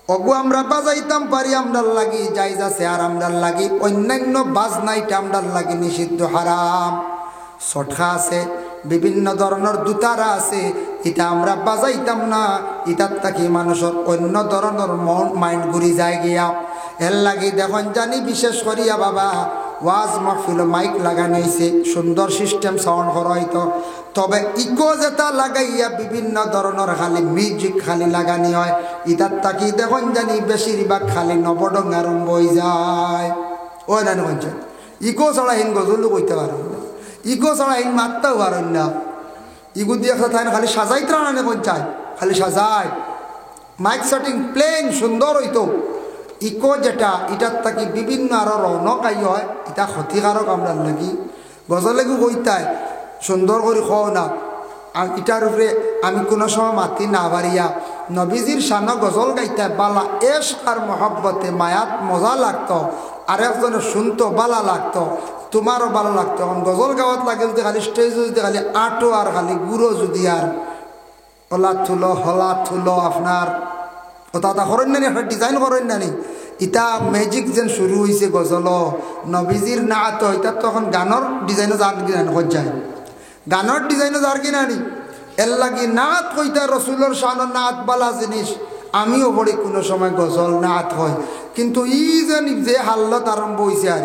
অগু আমরা বাজাইতাম পারি আমরা লাগি যাইজ আছে আর আমরা লাগি অন্যান্য বাজনাইটা আমরা লাগি নিষিদ্ধ হারাম সটকা আছে বিভিন্ন ধরনের দুতারা আছে এটা আমরা বাজাইতাম না এটার থাকি মানুষের অন্য ধরনের মাইন্ড ঘুরি যায় গিয়া এর লাগি দেখুন জানি বিশেষ করিয়া বাবা ওয়াজ মাহফিল মাইক লাগানো হয়েছে, সুন্দর সিস্টেম সাউন্ড করা হইতো, তবে ইকো যেটা লাগাইয়া বিভিন্ন ধরনের খালি মিউজিক খালি লাগানি হয়, ইটার তাকি দেখুন জানি বেশিরভাগ খালি নবডং আরম্ভ হয়ে যায়। ওই না বলছেন ইকো ছাড়া হিন গজলও কইতে পারেন না, ইকো ছাড়া হিন মারতেও পারেন না। ইগু দিয়ে তাই খালি সাজাই ত্রাণে পঞ্চায়, খালি সাজায় মাইক সেটিং প্লেন সুন্দর হইতো। ইকো যেটা এটার তাকি বিভিন্ন আরো রৌনক আই হয়, এটা ক্ষতিকারক আমরা লাগি। গজলেগু কইতায় সুন্দর করে খাও না, আর এটার উপরে আমি কোনো সময় মাতি না পারিয়া নবীজির শানো গজল গাইতে বালা এশ আর মহব্বতে মায়াত মজা লাগতো, আর একজনের শুনতো বালা লাগতো, তোমারও ভালো লাগতো। এখন গজল গাওয়াত লাগে যদি খালি স্টেজ যদি খালি আটো আর খালি গুঁড়ো যদি আর ওলা থুলো হলা থুলো আপনার ওটা করেন না, একটা ডিজাইন করেন না নি। ইটা ম্যাজিক যেন শুরু হয়েছে গজল নবীজির নাচ, এটা তখন গানের ডিজাইনও যার কিনা যায়, গানের ডিজাইনও যার কিনা নি। এর লাগি নাচ কইতা রসুলের শানের নাচ বালা জিনিস। আমিও পড়ি কোনো সময় গজল নাচ হয়, কিন্তু ই যে হাল্লত আরম্ভ হয়েছে আর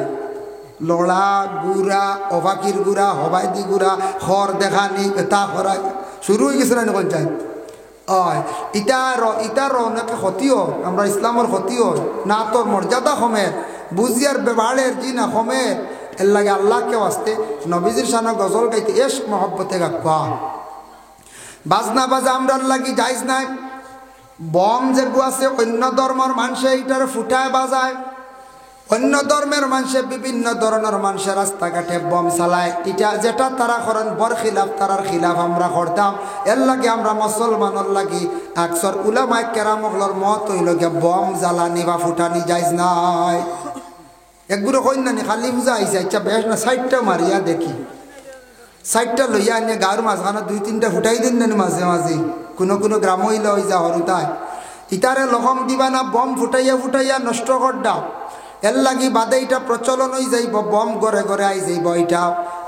লড়া গুড়া অবাকির গুড়া হবাইদি গুড়া খর দেখানি এটা করা শুরু হয়ে গেছে না কোন যায়। ইটার অনেক ক্ষতিও, আমরা ইসলামের ক্ষতিও না, তোর মর্যাদা কমে বুঝিয়ার ব্যবহারের জি না কমে। এর লাগে আল্লাহকে আসতে নবীজির সানা গজল গাইতে এস মহব্বতে গাখা বাজনা বাজা আমরার লাগি যাইজ নাই। বম যেগু আছে অন্য ধর্মের মানুষে এটার ফুটায় বাজায়, অন্য ধর্মের মানুষে বিভিন্ন ধরনের মানুষের রাস্তাঘাটে বম চালায়, এটা যেটা তারা করেন বর খিলাফ, তারার খিলাফ আমরা করতাম। এর লাগে আমরা মুসলমানের লাগি আকসর উলামায়ে কেরামগলর মত হইল গিয়া বম জ্বালানি বা ফুটানি যাইজ নাই। একগুলো কইনানি খালি বুঝা আইসে আচ্ছা বেশ না সাইডটা মারিয়া দেখি, সাইডটা লইয়া আনিয়ে গাঁর মাঝখানে দুই তিনটা ফুটাই দিন না মাঝে মাঝে, কোনো কোনো গ্রাম হইলে হয়ে যা হরুতায় ইতারে লহম দিবা না, বম ফুটাইয়া ফুটাইয়া নষ্ট করডা। এর লাগি বাদে এটা প্রচলন হয়ে যাইব, বম গড়ে গড়ে আই যাইব। এটা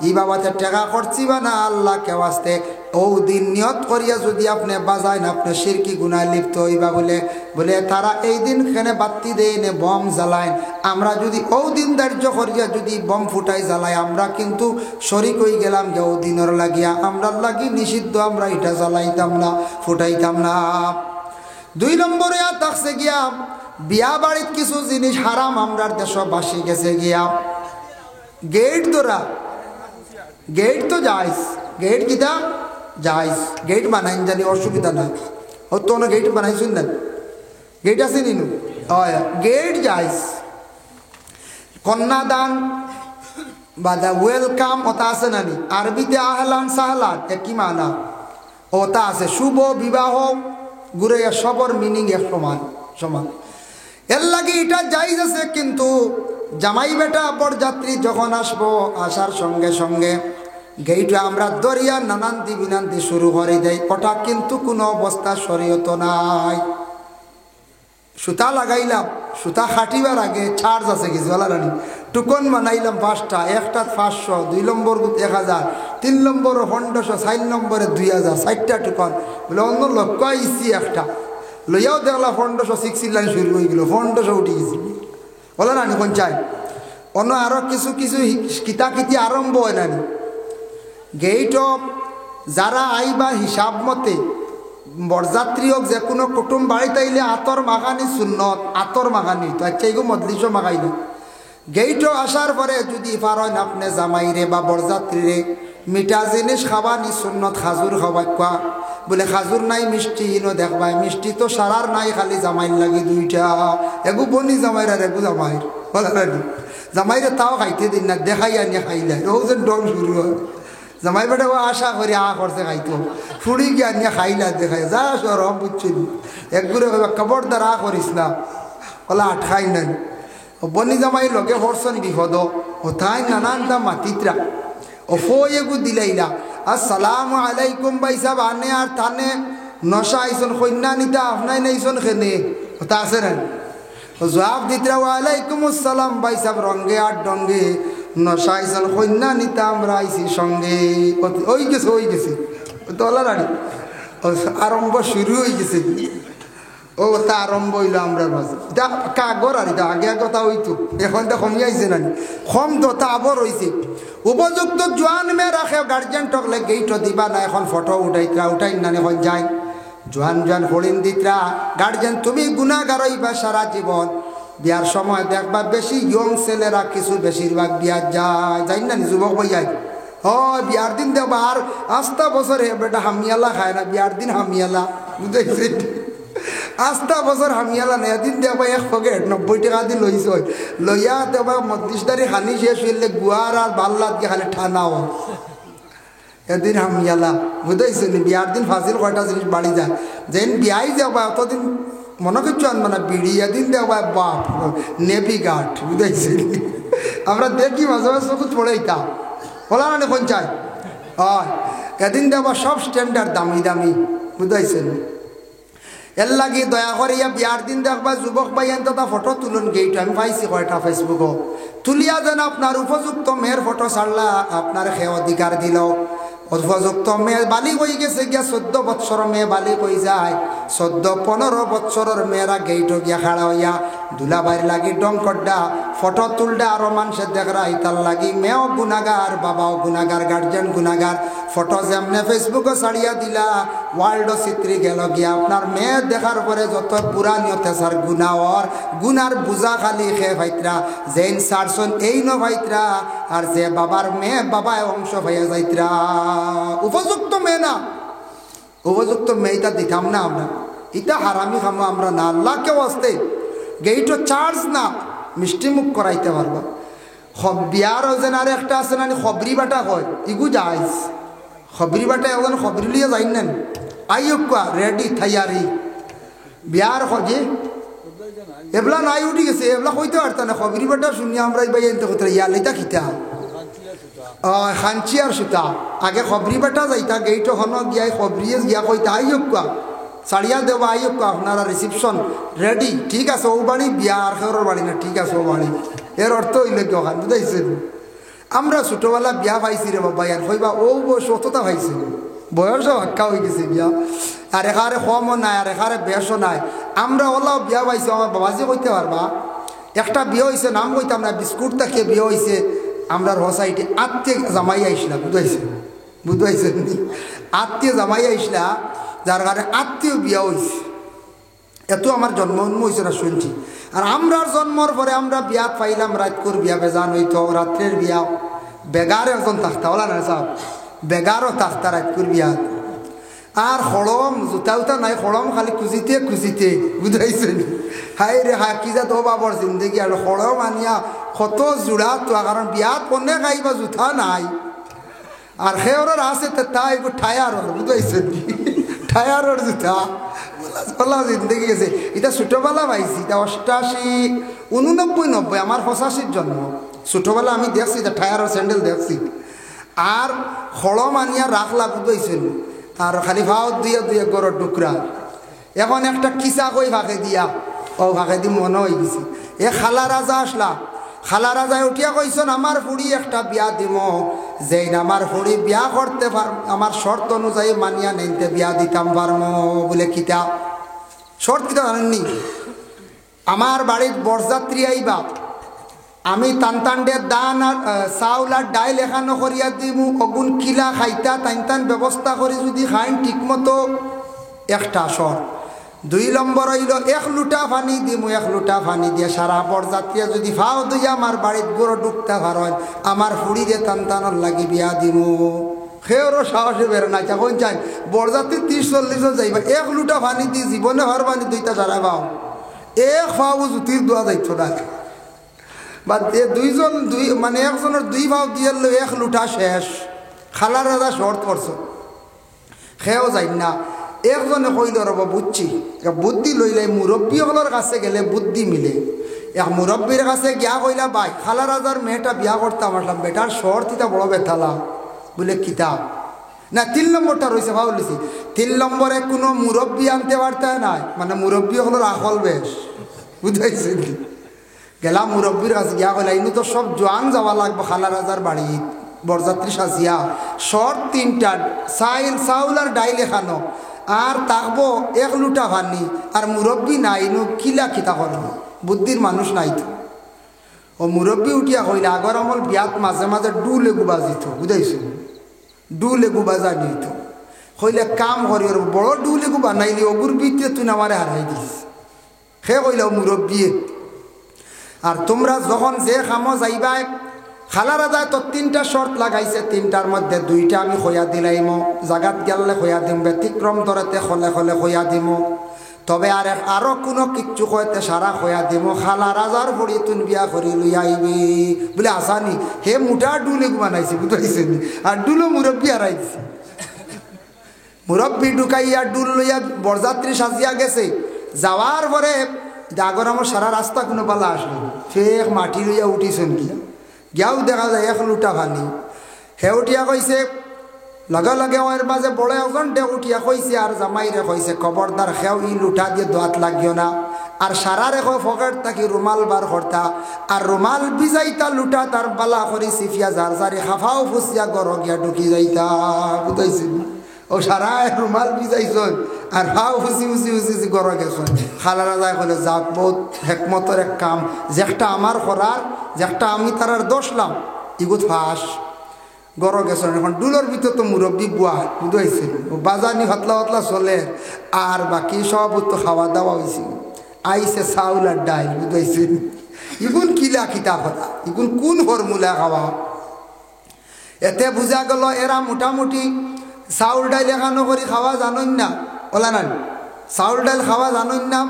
ই বাবাতে টেকা করছি বা না আল্লাহ কেউ আসতে ও দিন নিয়ত করিয়া যদি আপনি বাজায় না আপনি শিরকি গুনায় লিপ্ত হইবা বলে বলে তারা এই দিন খেনে বাতি দেয় নে বম জ্বালায়। আমরা যদি ও দিন ধার্য করিয়া যদি বম ফুটাই জ্বালাই আমরা কিন্তু শরিক হয়ে গেলাম যে ও দিনের লাগিয়া আমরা লাগি নিষিদ্ধ, আমরা এটা জ্বালাইতাম না ফুটাইতাম না। দুই নম্বরে থাকছে গিয়া বিয়া বাড়িত কিছু জিনিস হারাম আমরার দেশবাসী গেছে গিয়া গেট ধরা, গেট তো যাইস, গেট কিতা যাইস, গেট বানাইন জানি অসুবিধা নাই, ও তো গেট বানাইছুন না, গেট আছে নিনু গেট যাইস। কন্যাদান বা দা ওয়েলকাম ওটা আছে নানি, আরবিতে আহলান সাহলান একই মানা ওটা আছে। শুভ বিবাহ ঘুরে সবর মিনিং এক সমান সমান। এর লাগে এটা যাইজ আছে, কিন্তু জামাই বেটা বরযাত্রী যখন আসবো আসার সঙ্গে সঙ্গে গেইটা আমরা দরিয়া নানান্তি বিনান্তি শুরু করে দেয়, ওটা কিন্তু কোনো অবস্থা শরীয়ত নাই। সুতা লাগাইলাম, সুতা খাটিবার আগে চার্জ আছে কিছু রানি, টুকন বানাইলাম 5টা, একটা 500, 2 নম্বর 1000, 3 নম্বর 1500, 4 নম্বরে 2000, 4টা টুকন বলে অন্য লক্ষ্য আইসি একটা লইয়াও দেখলা 1506 লাইন শুরু হয়ে গেল, 1500 উঠে গেছি বলে নানি কোন চাই অন্য আরো কিছু কিছু কিতাকিতি আরম্ভ হয় নানি। গেইট যারা আইবা হিসাব মতে বরযাত্রী হোক যে কোনো কুটুম বাড়িতে আইলে আতর মাখানি সুন্নত, আতর মাখানি তো আচ্ছা এগুলো মজলিসও মাখাই না। গেইটও আসার পরে যদি পারেন আপনি জামাইরে বা বরযাত্রীরে মিঠা জিনিস খাবানি সুন্নত, খাজুর খাওয়া কোয়া বলে খাজুর নাই মিষ্টি ইনো দেখবাই, মিষ্টি তো সারার নাই খালি জামাইর লাগি 2টা, এগু বনি জামাইর আর এগু জামাইর বলে রানি জামাইরে তাও খাইতে দিন না, দেখাই আনিয়ে খাইলে ও যেন ডং শুরু হয়। জামাই বেটা ও আশা করি করছে খাইতো, ফুড়ি গিয়ে আনিয়ে খাইলা দেখাই যা সরম বুঝছি একগুলো খবরদার করিস না ওলা আটকাই নেন। বনি জামাই লগে হরসন বিপদ ও তাই নানানটা মাতিত্রা ও ফয়েগু দিলাইলা আসসালামু আলাইকুম ভাই সাহেব আনে আর থানে নশা আইসন কন্যা নিতা আপনাই নাইসন খেনে ওটা আছে না জবাব দিতরা ওয়ালাইকুম আসসালাম ভাই সাহেব রঙ্গে আর ডঙ্গে নশা আইসন কন্যা নিতা আমরা আইসি সঙ্গে ওই গেছে তো রানি আরম্ভ শুরু হয়ে গেছে। ও তা আরম্ভ হইল আমরা মাঝে এটা কাগর আর এটা আগে কথা হইতো এখন তো কমিয়ে আইছে না কম তো তা আবর হয়েছে উপযুক্ত জোয়ান মেয়ে রাখে গার্জেন টকলে গেইট দিবা না এখন ফটো উঠাই না এখন যাই জোয়ান জোয়ান হরিণ দিতরা গার্জেন তুমি গুণাগার হইবা সারা জীবন বিয়ার সময় দেখবা বেশি ইয়ং ছেলেরা কিছু বেশিরভাগ বিয়ার যাই না যুবক বই যায় বিয়ার দিন দেখবা আর আস্তা বছর বেটা হামিয়ালা খায় না বিয়ার দিন হামিয়ালা বুঝেছি আস্তা বছর হামিয়ালা নেই এদিন দেখবা এক পকেট 90 টাকা দিয়ে লইছ লইয়া দেখবা মধ্যিসদারি হানি শেষ হইলে গুয়ার আর বাল্লাত গিয়ে খালি ঠানাও এদিন হামিয়ালা বুঝেছি বিয়ার দিন ফাঁসিল কয়টা জিনিস বাড়ি যায় যেন বিয়াই যাবা অতদিন মনে করছো আনবা না বিড়ি এদিন দেখবা বাপ নেভি গার্ড বুঝেছি আমরা দেখি মাঝে মাঝে চোখ পড়াইতাম বলা না এখন চাই হয় এদিন দেখবা সব স্ট্যান্ডার্ড দামি দামি বুঝাইছেন এর লাগি দয়া করে ইয়া বিয়ার দিন দেখবা যুবক ভাই এন তা ফটো তুলুন গেইট আমি পাইছি কয়টা ফেসবুকও তুলিয়া যেন আপনার উপযুক্ত মেয়ের ফটো ছাড়লা আপনার সে অধিকার দিল উপযুক্ত মেয়ে বালি হয়ে গেছে গিয়া 14 বৎসর মেয়ে বালি হয়ে যায় 14-15 বৎসরের মেয়েরা গেইট গিয়া খাড়া হইয়া দুলাবাইর লাগি ডঙ্কড্ডা ফটো তুলডা আরো মানুষের দেখরা ইতার লাগি মেয়েও গুনাগার বাবাও গুনাগার গার্জেন গুনাগার ফটো যেমনে ফেসবুকে ছাড়িয়া দিলা ওয়ার্ল্ড চিত্রি গেল গিয়া আপনার মেয়ে দেখার পরে যত পুরানি অত্যাচার গুনাওর গুনার বুঝা খালি খে ভাইতরা যেন সারসন এই ন ভাইতরা আর যে বাবার মেয়ে বাবায় অংশ হয়ে যাইতরা উপযুক্ত মেয়ে না উপযুক্ত মেয়েটা দিতাম না আমরা এটা হারামি খামো আমরা না আল্লাহ কেউ আসতে গেইটো চার্জ না মিষ্টি মুখ করাইতে পারবা বিয়ার ওজন আর একটা আছে না খবরি বাটা হয় ইগু যাইস খবরি বাটা এখন খবরি লিয়ে যাই নেন আইকা রেডি থাইয়ারি বিয়ার খোঁজে এবলা নাই উঠি গেছে এবলা কইতে পারত না খবরি বাটা শুনিয়া আমরা ভাই এনতে কথা ইয়ালিতা খিতা খাঞ্চি আর সুতা আগে খবরি বাটা যাইতা গেইটো হন গিয়াই খবরিয়ে গিয়া কইতা আইকা সাড়িয়া দেবা আইকা আপনারা রিসিপশন রেডি ঠিক আছে ও বাড়ি বিয়া আর খেরোর বাড়ি না ঠিক আছে ও বাড়ি এর অর্থ হইলে কি ওখান বুঝাইছেন আমরা ছোটবেলা বিয়া পাইছি রে বাবা আর কইবা ও বয়স অতটা পাইছি বয়সও হাক্কা হয়ে গেছে বিয়া আর এখানে কমও নাই আর এখানে বেশও নাই আমরা ওলাও বিয়া পাইছি আমার বাবাজি কইতে পারবা একটা বিয়ে হয়েছে নাম কইতাম না বিস্কুট তাকে বিয়ে হয়েছে আমরা হোসাইটি আত্মীয় জামাই আইসলা বুঝাইছেন আত্মীয় জামাই আইসলা যার কারণে আত্মীয় বিয়া হয়েছে এত আমার জন্ম হয়েছে না শুনছি আর আমরার জন্মর পরে আমরা বিয়া পাইলাম রাতকুর বিয়া বেজান হইতো রাত্রের বিয়া বেগার একজন থাকতা ওলা না সব বেগারও থাকতা রাতকুর বিয়া আর হলম জোতা উতা নাই হলম খালি খুঁজিতে বুঝাইছেন হাই রে হা কি যা তো বাবর জিন্দগি আর হলম আনিয়া কত জোড়া তো কারণ বিয়াত কোনে গাইবা জোতা নাই আর সেওর আছে তাই ঠায়ারর বুঝাইছেন ঠায়ারর জোতা বলা জিন্দগি গেছে এটা ছোটবেলা পাইছি এটা 88 89 90 আমার 85 জন্ম ছোটবেলা আমি দেখছি এটা ঠায়ারর স্যান্ডেল দেখছি আর হলম আনিয়া রাখলা বুঝাইছেন আর খালি ভাও দিয়ে দিয়ে গরর টুকরা এখন একটা কিসা কই ভাগে দিয়া ও ভাগে দি মনে হয়ে গেছি এ খালা রাজা আসলা খালা রাজায় উঠিয়া কইছেন আমার ফুড়ি একটা বিয়া দিব যেই আমার ফুড়ি বিয়া করতে পার আমার শর্ত অনুযায়ী মানিয়া নেইতে বিয়া দিতাম পারম বলে কিতা শর্ত কিতা জানেননি আমার বাড়ির বরযাত্রী আইবা আমি টানটান্ডে দান আর চাউল আর ডাইল এখানো করিয়া দিমু অগুন কিলা খাইতা টান ব্যবস্থা করি যদি খাইন ঠিকমতো একটা শর্ত 2 নম্বর হইল 1 লুটা পানি দিমু 1 লুটা পানি দিয়ে সারা বরযাত্রী যদি ফাও দিয়া আমার বাড়ির গরু ঢুকতে পারেন আমার ফুড়িরে টানটানোর লাগি বিয়া দিমু সেওরও সাহসে বের না যখন চাই বরযাত্রী 30-40 যাইবা 1 লুটা পানি দি জীবনে হর পানি 2টা সারা পাও 1 ফাও জুতির দোয়া যাইতো না বা দুইজন মানে একজনের 2 ভাও দিয়ে 1 লুটা শেষ খালার রাজা শর্ট করছো খেয়েও যাই না একজনে কইল রব বুঝছি বুদ্ধি লইলে মুরব্বী হলোর কাছে গেলে বুদ্ধি মিলে এক মুরব্বীর কাছে গিয়া কইলা ভাই খালা রাজার মেয়েটা বিয়া করতাম আসলাম বেটার শর্ট ইটা বড় বেথালা বলে কিতাব না 3 নম্বরটা রয়েছে ভাবলিছি 3 নম্বরে কোনো মুরব্বী আনতে পারতে নাই মানে মুরব্বী হলোর আকল বেশ বুঝাইছে গেলাম মুরব্বীর কাছে গিয়া কইলা ইনু তো সব জোয়ান যাওয়া লাগবে খালা রাজার বাড়ি বরযাত্রী সাজিয়া শর্ট 3টা চাউল আর ডাইল এখানো আর তাকবো এক লুটা ভানি আর মুরব্বী নাই নো কিলা খিতা করব বুদ্ধির মানুষ নাই তো ও মুরব্বী উঠিয়া কইলে আগর আমল বিয়াত মাঝে মাঝে ডুলে গুবা যেত বুঝাইছো ডুলে গুবা যা দিত কইলে কাম করি ওর বড় ডুলে গুবা নাইলে অগুর বিতে তুই আমারে হারাই দিস সে কইলে মুরব্বী আর তোমরা যখন যে খামো যাইবা খালারা যায় তো 3টা শর্ত লাগাইছে 3টার মধ্যে 2টা আমি খয়া দিলাইমো জাগাত গেলে খয়া দিম ব্যতিক্রম ধরতে খলে খলে খয়া দিম তবে আরো কোনো কিচ্ছু কইতে সারা খয়া দিম খালা রাজার ভরি তুন বিয়া করি লই আইবি বলে আসানি হে মুঠা ডুলে বানাইছে বুঝাইছেন আর ডুলো মুরব্বী হারাই দিছে মুরব্বী ঢুকাইয়া ডুল লইয়া বরযাত্রী সাজিয়া গেছে যাওয়ার পরে জাগর আমার সারা রাস্তা কোনো পালা আসলো ফেক মাটি লইয়া উঠিছেন কি গিয়াও দেখা যায় এক লুটা ভানি হে উঠিয়া কইছে লগে লগে ওর মাঝে বড় একজন ডে উঠিয়া কইছে আর জামাইরে কইছে খবরদার খেও ই লুটা দিয়ে দোয়াত লাগিও না আর সারা রেখো ফকেট থাকি রুমাল বার করতা আর রুমাল ভিজাইতা লুটা তার বালা করি সিফিয়া জার জারি খাফাও ফুসিয়া গর গিয়া ঢুকি যাইতা বুঝাইছি ও সারা রুমাল ভিজাইছন আর হাও ফুসি ফুসি ফুসি গর গেছন খালারা যায় কইলে যাক বহুত হেকমতের এক কাম যেটা আমার করার যেটা আমি তারার দোষলাম ইগুত ফাঁস গড় গেছেন এখন ডুলোর ভিতর তো মুরব্বী বুয়া বুঝাইছেন ও বাজানি হতলা হতলা চলে আর বাকি সব তো খাওয়া দাওয়া হয়েছে আইসে চাউল আর ডাইল বুঝাইছেন ইগুন কিলা খিতা কথা ইগুন কোন ফর্মুলা খাওয়া এতে বুঝা গেল এরা মোটামুটি চাউল ডাইল এখানো করে খাওয়া জানই না ওলা না চাউল ডাইল খাওয়া জানই না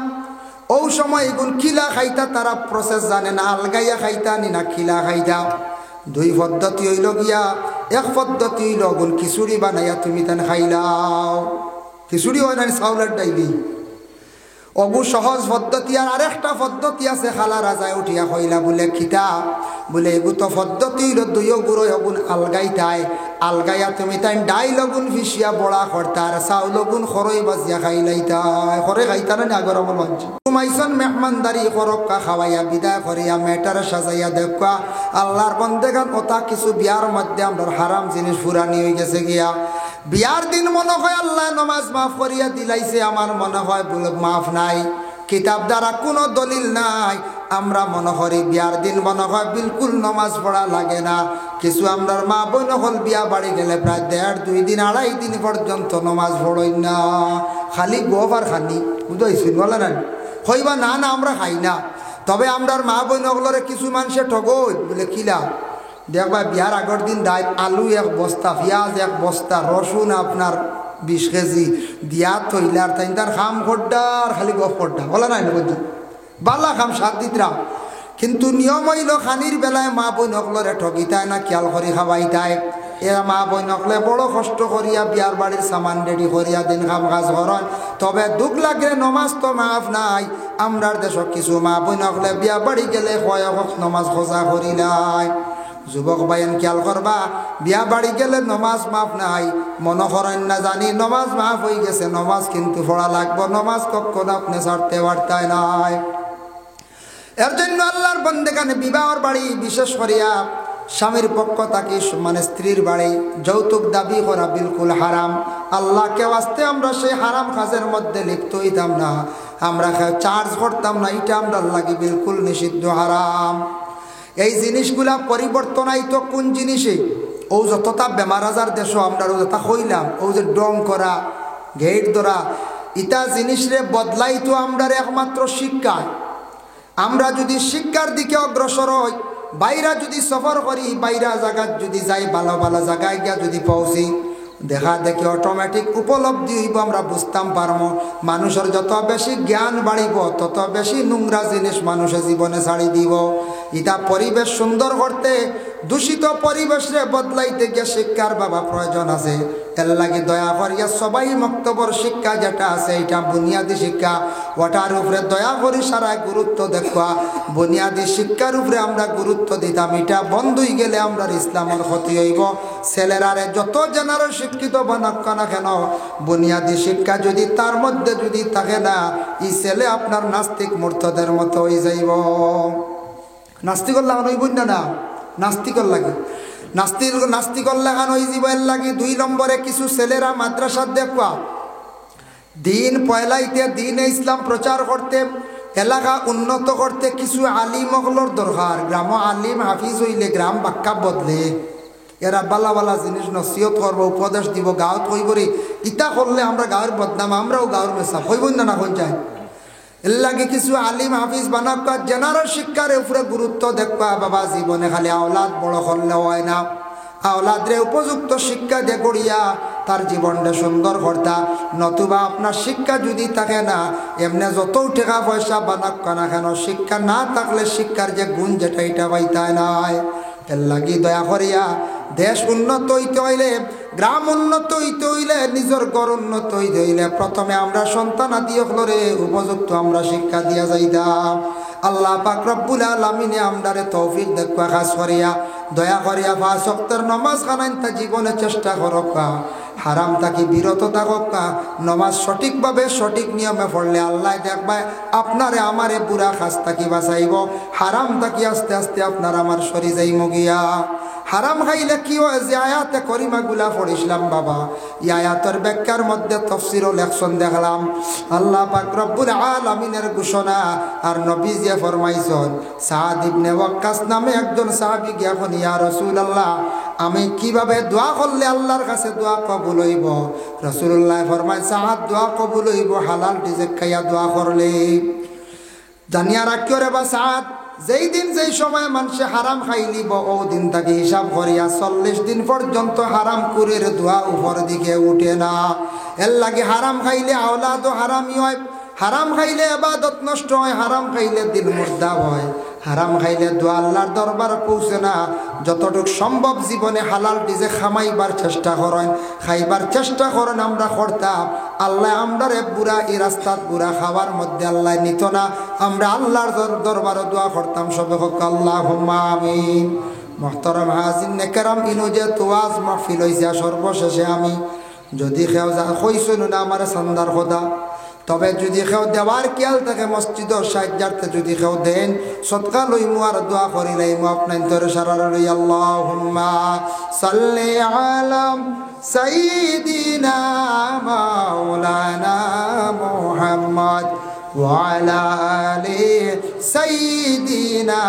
ও সময় এগুন খিলা খাইতা তারা প্রসেস জানে না আলগাইয়া খাইতা নি না খিলা খাইতা 2 পদ্ধতি হইল গিয়া এক পদ্ধতি হইল গুণ খিচুড়ি বানাইয়া তুমি তেন খাইলাও খিচুড়ি হয় না চাউলের ডাইলি অবু সহজ পদ্ধতি আর আরেকটা পদ্ধতি আছে খালা রাজায় উঠিয়া কইলা বলে খিতা বলে এগু তো পদ্ধতি হইল 2 গুঁড়ো অগুন আলগাইতাই আলগাইয়া তুমি তাই ডাইল অগুন ফিসিয়া বড়া করতা আর চাউল অগুন খরই বাজিয়া খাইলাইতাই খরে খাইতা না আগর আমার মানছি তুমাইছন মেহমানদারি করক্কা খাওয়াইয়া বিদায় করিয়া মেটার সাজাইয়া দেখবা আল্লাহর বন্দেগান ওটা কিছু বিয়ার মধ্যে আমরা হারাম জিনিস ফুরানি হয়ে গেছে গিয়া বিয়ার দিন মনে হয় আল্লাহ নমাজ মাফ করিয়া দিলাইছে আমার মনে হয় বলে মাফ নাই কিতাব দ্বারা কোনো দলিল নাই আমরা মনে করি বিয়ার দিন মনে হয় বিলকুল নমাজ পড়া লাগে না কিছু আমরার মা বোন হল বিয়া বাড়ি গেলে প্রায় 1.5 দিন 2.5 দিন পর্যন্ত নমাজ পড়ই না খালি গোবার খানি বুঝাইছি বলে না হইবা না না আমরা খাই না তবে আমরার মা বোন হলরে কিছু মানুষে ঠগই বলে কিলা দেখবা বিয়ার আগের দিন দায় আলু 1 বস্তা পেঁয়াজ 1 বস্তা রসুন আপনার 20 কেজি দিয়া থইলার তাই তার খাম খোড্ডার খালি গপ খোড্ডা বলা নাই না বুঝি বালা খাম সাত দিতরা কিন্তু নিয়ম হইল খানির বেলায় মা বোন হকলরে ঠগিতায় না খেয়াল করি খাওয়াইতায় এ মা বোন হকলে বড় কষ্ট করিয়া বিয়ার বাড়ির সামান রেডি করিয়া দিন খাম কাজ করেন তবে দুঃখ লাগলে নমাজ তো মাফ নাই আমরার দেশ কিছু মা বোন হকলে বিয়া বাড়ি গেলে কয়েক নমাজ খোঁজা করিলাই যুবক ভাইয়েন খেয়াল করবা বিয়া বাড়ি গেলে নমাজ মাফ নাই মনে করেন না জানি নমাজ মাফ হয়ে গেছে নমাজ কিন্তু পড়া লাগবো নমাজ কখনো আপনি ছাড়তে পারতাই নাই এর জন্য আল্লাহর বন্দেগানে বিবাহর বাড়ি বিশেষ করিয়া স্বামীর পক্ষ থাকি মানে স্ত্রীর বাড়ি যৌতুক দাবি করা বিলকুল হারাম আল্লাহকে ওয়াস্তে আমরা সেই হারাম কাজের মধ্যে লিপ্ত হইতাম না আমরা চার্জ করতাম না এটা আমরা লাগি বিলকুল নিষিদ্ধ হারাম এই জিনিসগুলা পরিবর্তন আইতো কোন জিনিসে ও যতটা বেমার আজার দেশ আমরা যতটা হইলাম ও যে ডং করা গেট ধরা ইটা জিনিস রে বদলাইতো আমরা একমাত্র শিক্ষা আমরা যদি শিক্ষার দিকে অগ্রসর হই বাইরা যদি সফর করি বাইরা জায়গায় যদি যাই ভালো ভালো জায়গায় গিয়া যদি পৌঁছি দেখা দেখি অটোমেটিক উপলব্ধি হইব আমরা বুঝতাম পারবো মানুষের যত বেশি জ্ঞান বাড়িব তত বেশি নোংরা জিনিস মানুষের জীবনে ছাড়ি দিব এটা পরিবেশ সুন্দর করতে দূষিত পরিবেশে বদলাইতে গিয়ে শিক্ষার বাবা প্রয়োজন আছে এর লাগে দয়া করিয়া সবাই মক্তবর শিক্ষা যেটা আছে এটা বুনিয়াদী শিক্ষা ওটার উপরে দয়া করি সারা গুরুত্ব দেখা বুনিয়াদী শিক্ষার উপরে আমরা গুরুত্ব দিতাম এটা বন্ধ হয়ে গেলে আমরা ইসলামের ক্ষতি হইব ছেলেরারে যত জেনারেল শিক্ষিত বানাক না কেন বুনিয়াদী শিক্ষা যদি তার মধ্যে যদি থাকে না এই ছেলে আপনার নাস্তিক মূর্খদের মতো হয়ে যাইব নাস্তিকর লাগান হইব না নাস্তিকর লাগে নাস্তিকর লাগান হয়ে যাব এর লাগে 2 নম্বরে কিছু ছেলেরা মাদ্রাসার দেখবা দিন পয়লাইতে দিন ইসলাম প্রচার করতে এলাকা উন্নত করতে কিছু আলিম হলর দরকার। গ্রাম আলিম হাফিজ হইলে গ্রাম বাক্কা বদলে, এরা বালা বালা জিনিস নসিহত করবো, উপদেশ দিব, গাঁৱত কই করি ইটা করলে আমরা গাঁৱৰ বদনাম, আমরাও গাঁৱৰ মেসাব হইব না না কোন চাই। এর লাগে কিছু আলিম হাফিজ বানাবা, জেনারেল শিক্ষার উপরে গুরুত্ব দেখবা। বাবা জীবনে খালি আওলাদ বড় করলে হয় না, আওলাদরে উপযুক্ত শিক্ষা দিয়ে করিয়া তার জীবনটা সুন্দর করতা। নতুবা আপনার শিক্ষা যদি থাকে না, এমনি যত টাকা পয়সা বানাক না কেন, শিক্ষা না থাকলে শিক্ষার যে গুণ যেটা এটা পাইতায় নাই। এর লাগি দয়া করিয়া দেশ উন্নত হইতে হইলে, গ্রাম উন্নত হইতে হইলে, নিজের ঘর উন্নত হইতে হইলে প্রথমে আমরা সন্তান আদি হলরে উপযুক্ত আমরা শিক্ষা দিয়া যাইতাম। আল্লাহ পাক রব্বুল আলামিনে আমরারে তৌফিক দেখবা, খাস করিয়া দয়া করিয়া 5 ওয়াক্তের নামাজ খানাইতা জীবনে চেষ্টা করবা, হারাম থাকি বিরত থাকা, নামাজ সঠিকভাবে সঠিক নিয়মে পড়লে আল্লাহ দেখবা আপনারে আমারে বুড়া খাস থাকি বাঁচাইব। হারাম থাকি আস্তে আস্তে আপনার আমার সরি যাইম গিয়া। হারাম খাইলে কি হয় যে আয়াতে করিমা গুলা পড়িছিলাম বাবা, এই আয়াতের ব্যাখ্যার মধ্যে তফসির ও লেখসন দেখলাম। আল্লাহ পাক রব্বুল আলামিনের ঘোষণা আর নবী যে ফরমাইছেন, সাদ ইবনে ওয়াক্কাস নামে একজন সাহাবী গিয়া বলেন, ইয়া রাসূলুল্লাহ আমি কিভাবে দোয়া করলে আল্লাহর কাছে দোয়া কবুল হইব? রাসূলুল্লাহ ফরমায়, সাদ দোয়া কবুল হইব হালাল রিজিক খাইয়া দোয়া করলে। জানিয়া রাখিও রে বা সাদ, যেই দিন যেই সময় মানুষে হারাম খাইলিব ও দিন তাকে হিসাব করিয়া 40 দিন পর্যন্ত হারাম কুরের দোয়া উপর দিকে উঠে না। এর লাগে হারাম খাইলে আওলাদও হারামি হয়, হারাম খাইলে ইবাদত নষ্ট হয়, হারাম খাইলে দিল মুর্দা হয়, হারাম খাইলে দোয়া আল্লাহর দরবার পৌঁছে না। যতটুকু সম্ভব জীবনে হালাল ডিজে খামাইবার চেষ্টা করেন, খাইবার চেষ্টা করেন, আমরা করতাম। আল্লাহ আমরারে বুড়া এই রাস্তাত বুড়া খাওয়ার মধ্যে আল্লাহ নিত না, আমরা আল্লাহর দরবারে দোয়া করতাম। সবে হোক আল্লাহুম্মা আমিন। মুহতারাম হাজিরিন কেরাম, ইনো যে তোয়াজ মাহফিল হইছে, সর্বশেষে আমি যদি খেও যা কইছুন না আমার সান্দার খোদা, তবে যদি কেউ দেওয়ার খেয়াল থাকে মসজিদের সাহায্যার্থে যদি কেউ দেন, সদকা লইমু আর দোয়া করি লাইমু আপনার তোরে সারার লই। আল্লাহুম্মা সাল্লি আলা সাইয়্যিদিনা মাওলানা মুহাম্মদ ওয়া আলা আলি সাইয়্যিদিনা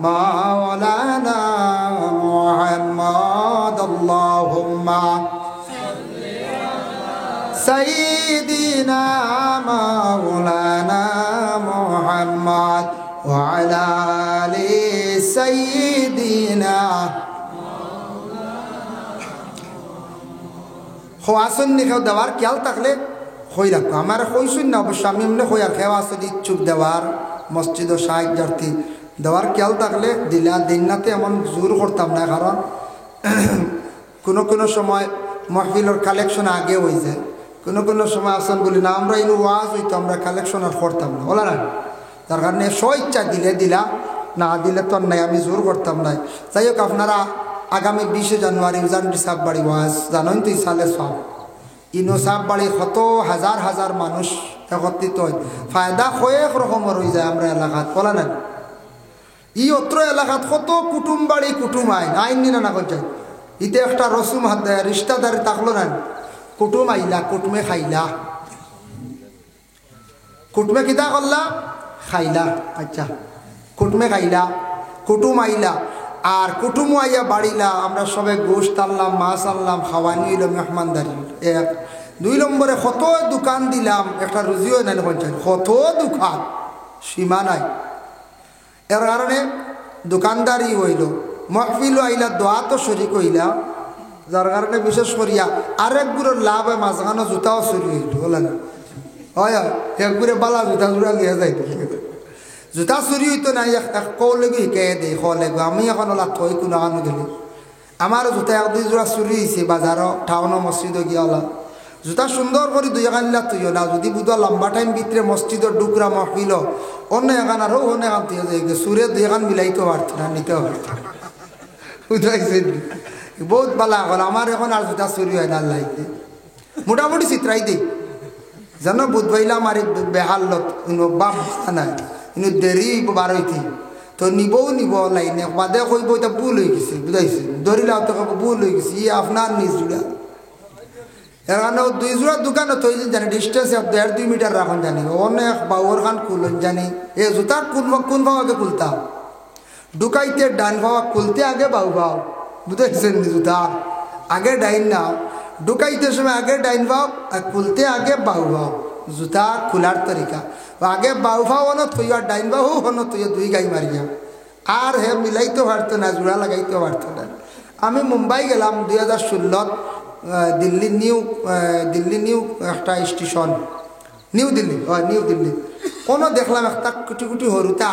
মাওলানা মুহাম্মদ। আল্লাহুম্মা সাইয়্যিদিনা মাওলানা মুহাম্মদ ওয়া আলা আলি সাইয়্যিদিনা। খোয়াসন নিখেও দেওয়ার খেয়াল থাকলে হই রাখো, আমার কইসুন না অবশ্য আমি এমনি হই আর খেওয়া আসলে ইচ্ছুক দেওয়ার মসজিদ ও সাহায্যার্থী দেওয়ার খেয়াল থাকলে দিলা দিনাতে এমন জোর করতাম না, কারণ কোনো সময় মাহফিলের কালেকশন আগে হয়ে যায়, কোনো সময় আসন বলি না আমরা ইনু ওয়াজ হইতো আমরা কালেকশন আর করতাম না, বলা না। তার কারণে ইচ্ছা দিলে দিলা, না দিলে তো নাই, আমি জোর করতাম না। যাই হোক, আপনারা আগামী 20 জানুয়ারি উজানটি সাপ বাড়ি ওয়াজ জানেন তো, সালে সব ইনো সাপ বাড়ি কত হাজার হাজার মানুষ একত্রিত হয়, ফায়দা কয়েক রকমের হয়ে যায় আমরা এলাকাত, বলা না। ই অত্র এলাকাত কত কুটুম বাড়ি কুটুম আইন নিনা না করছে, ইতে একটা রসুম হাত দেয় রিস্তাদারি থাকলো না, কুটুম আইলা কুটুমে খাইলা, কুটুমে কিতা করলা খাইলা, আচ্ছা কুটুমে খাইলা, কুটুম আইলা, আর কুটুম আইয়া বাড়িলা, আমরা সবে গোশত আনলাম, মাছ আনলাম, খাওয়ানি হইল, মেহমানদারি। 2 নম্বরে কত দোকান দিলাম, একটা রুজিও নাই পঞ্চায়েত, কত দোকান সীমা নাই। এর কারণে দোকানদারি হইল, মহফিল আইলা, দোয়া তো শরিক হইলা, যার কারণে বিশেষ করিয়া আরেকগুলোর লাভ হয়, মাঝখানো জুতাও চুরি হইল, বলে না হয় একগুড়ে বালা জুতা জোড়া লিয়া যাই, জুতা চুরি হইতো না, কৌলেগো শিকাই দেয় কলেগো, আমি এখন ওলা থই কোনো আনো গেলে আমার জুতা 1-2 জোড়া চুরি হয়েছে বাজারও টাউনও মসজিদও গিয়া ওলা জুতা সুন্দর করে 2 এখানিলা তুইও না, যদি বুধ লম্বা টাইম ভিতরে মসজিদের ডুকরা মহফিল অন্য এখান আরও অন্য এখান তুই যাই সুরে 2 এখান মিলাইতেও পারত না, নিতেও পারত, বুঝাইছে বহুত বালা হল। আমার এখন আর জুতা চুরি হয় না, লাইতে মোটামুটি চিত্রাই দিই জানো, বুধ ভাইলাম আর বেহালত বাপ নাই, কিন্তু দেরি বার হইতি তো নিব লাইনে বাদে কইব এটা ভুল হয়ে গেছে, বুঝাইছে ধরিলা তো ভুল হয়ে গেছে, ই আপনার নিজ জুড়া। এর কারণে দুই জোড়া দোকানও তৈ জানি ডিস্টেন্স 1.5-2 মিটার রাখুন জানি অনেক বাউর খান খুলুন জানি এ জুতা কোন ভাও আগে খুলতাম ঢুকাইতে ডান ভাও খুলতে আগে বাউ ভাও বুঝেছেন জুতা আগে ডাইন নাও ঢুকাইতে সময় আগে ডাইন ভাও আর খুলতে আগে বাউ ভাও জুতা খোলার তরিকা আগে বাউ ভাও হনত তুই আর ডাইন বাহু হনত তুই দুই গাই মারিয়া আর হে মিলাইতে পারতো না জোড়া লাগাইতে পারতো না আমি মুম্বাই গেলাম 2016 দিল্লি নিউ একটা স্টেশন নিউ দিল্লি কোনো দেখলাম একটা কুটি কুটি হরুতে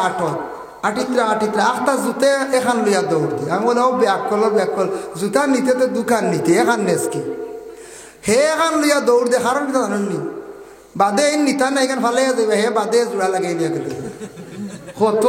আটিত্রা আখটা জুতে এখান লইয়া দৌড় দি আমি বলে ও ব্যাক কল জুতা নিতে তো দোকান নিতে এখান নেস কি হে এখান লইয়া দৌড় দে কারণ কি জানেননি বাদে নিতা না এখান ফালে যাবে হে বাদে জোড়া লাগাই নিয়ে গেলে কত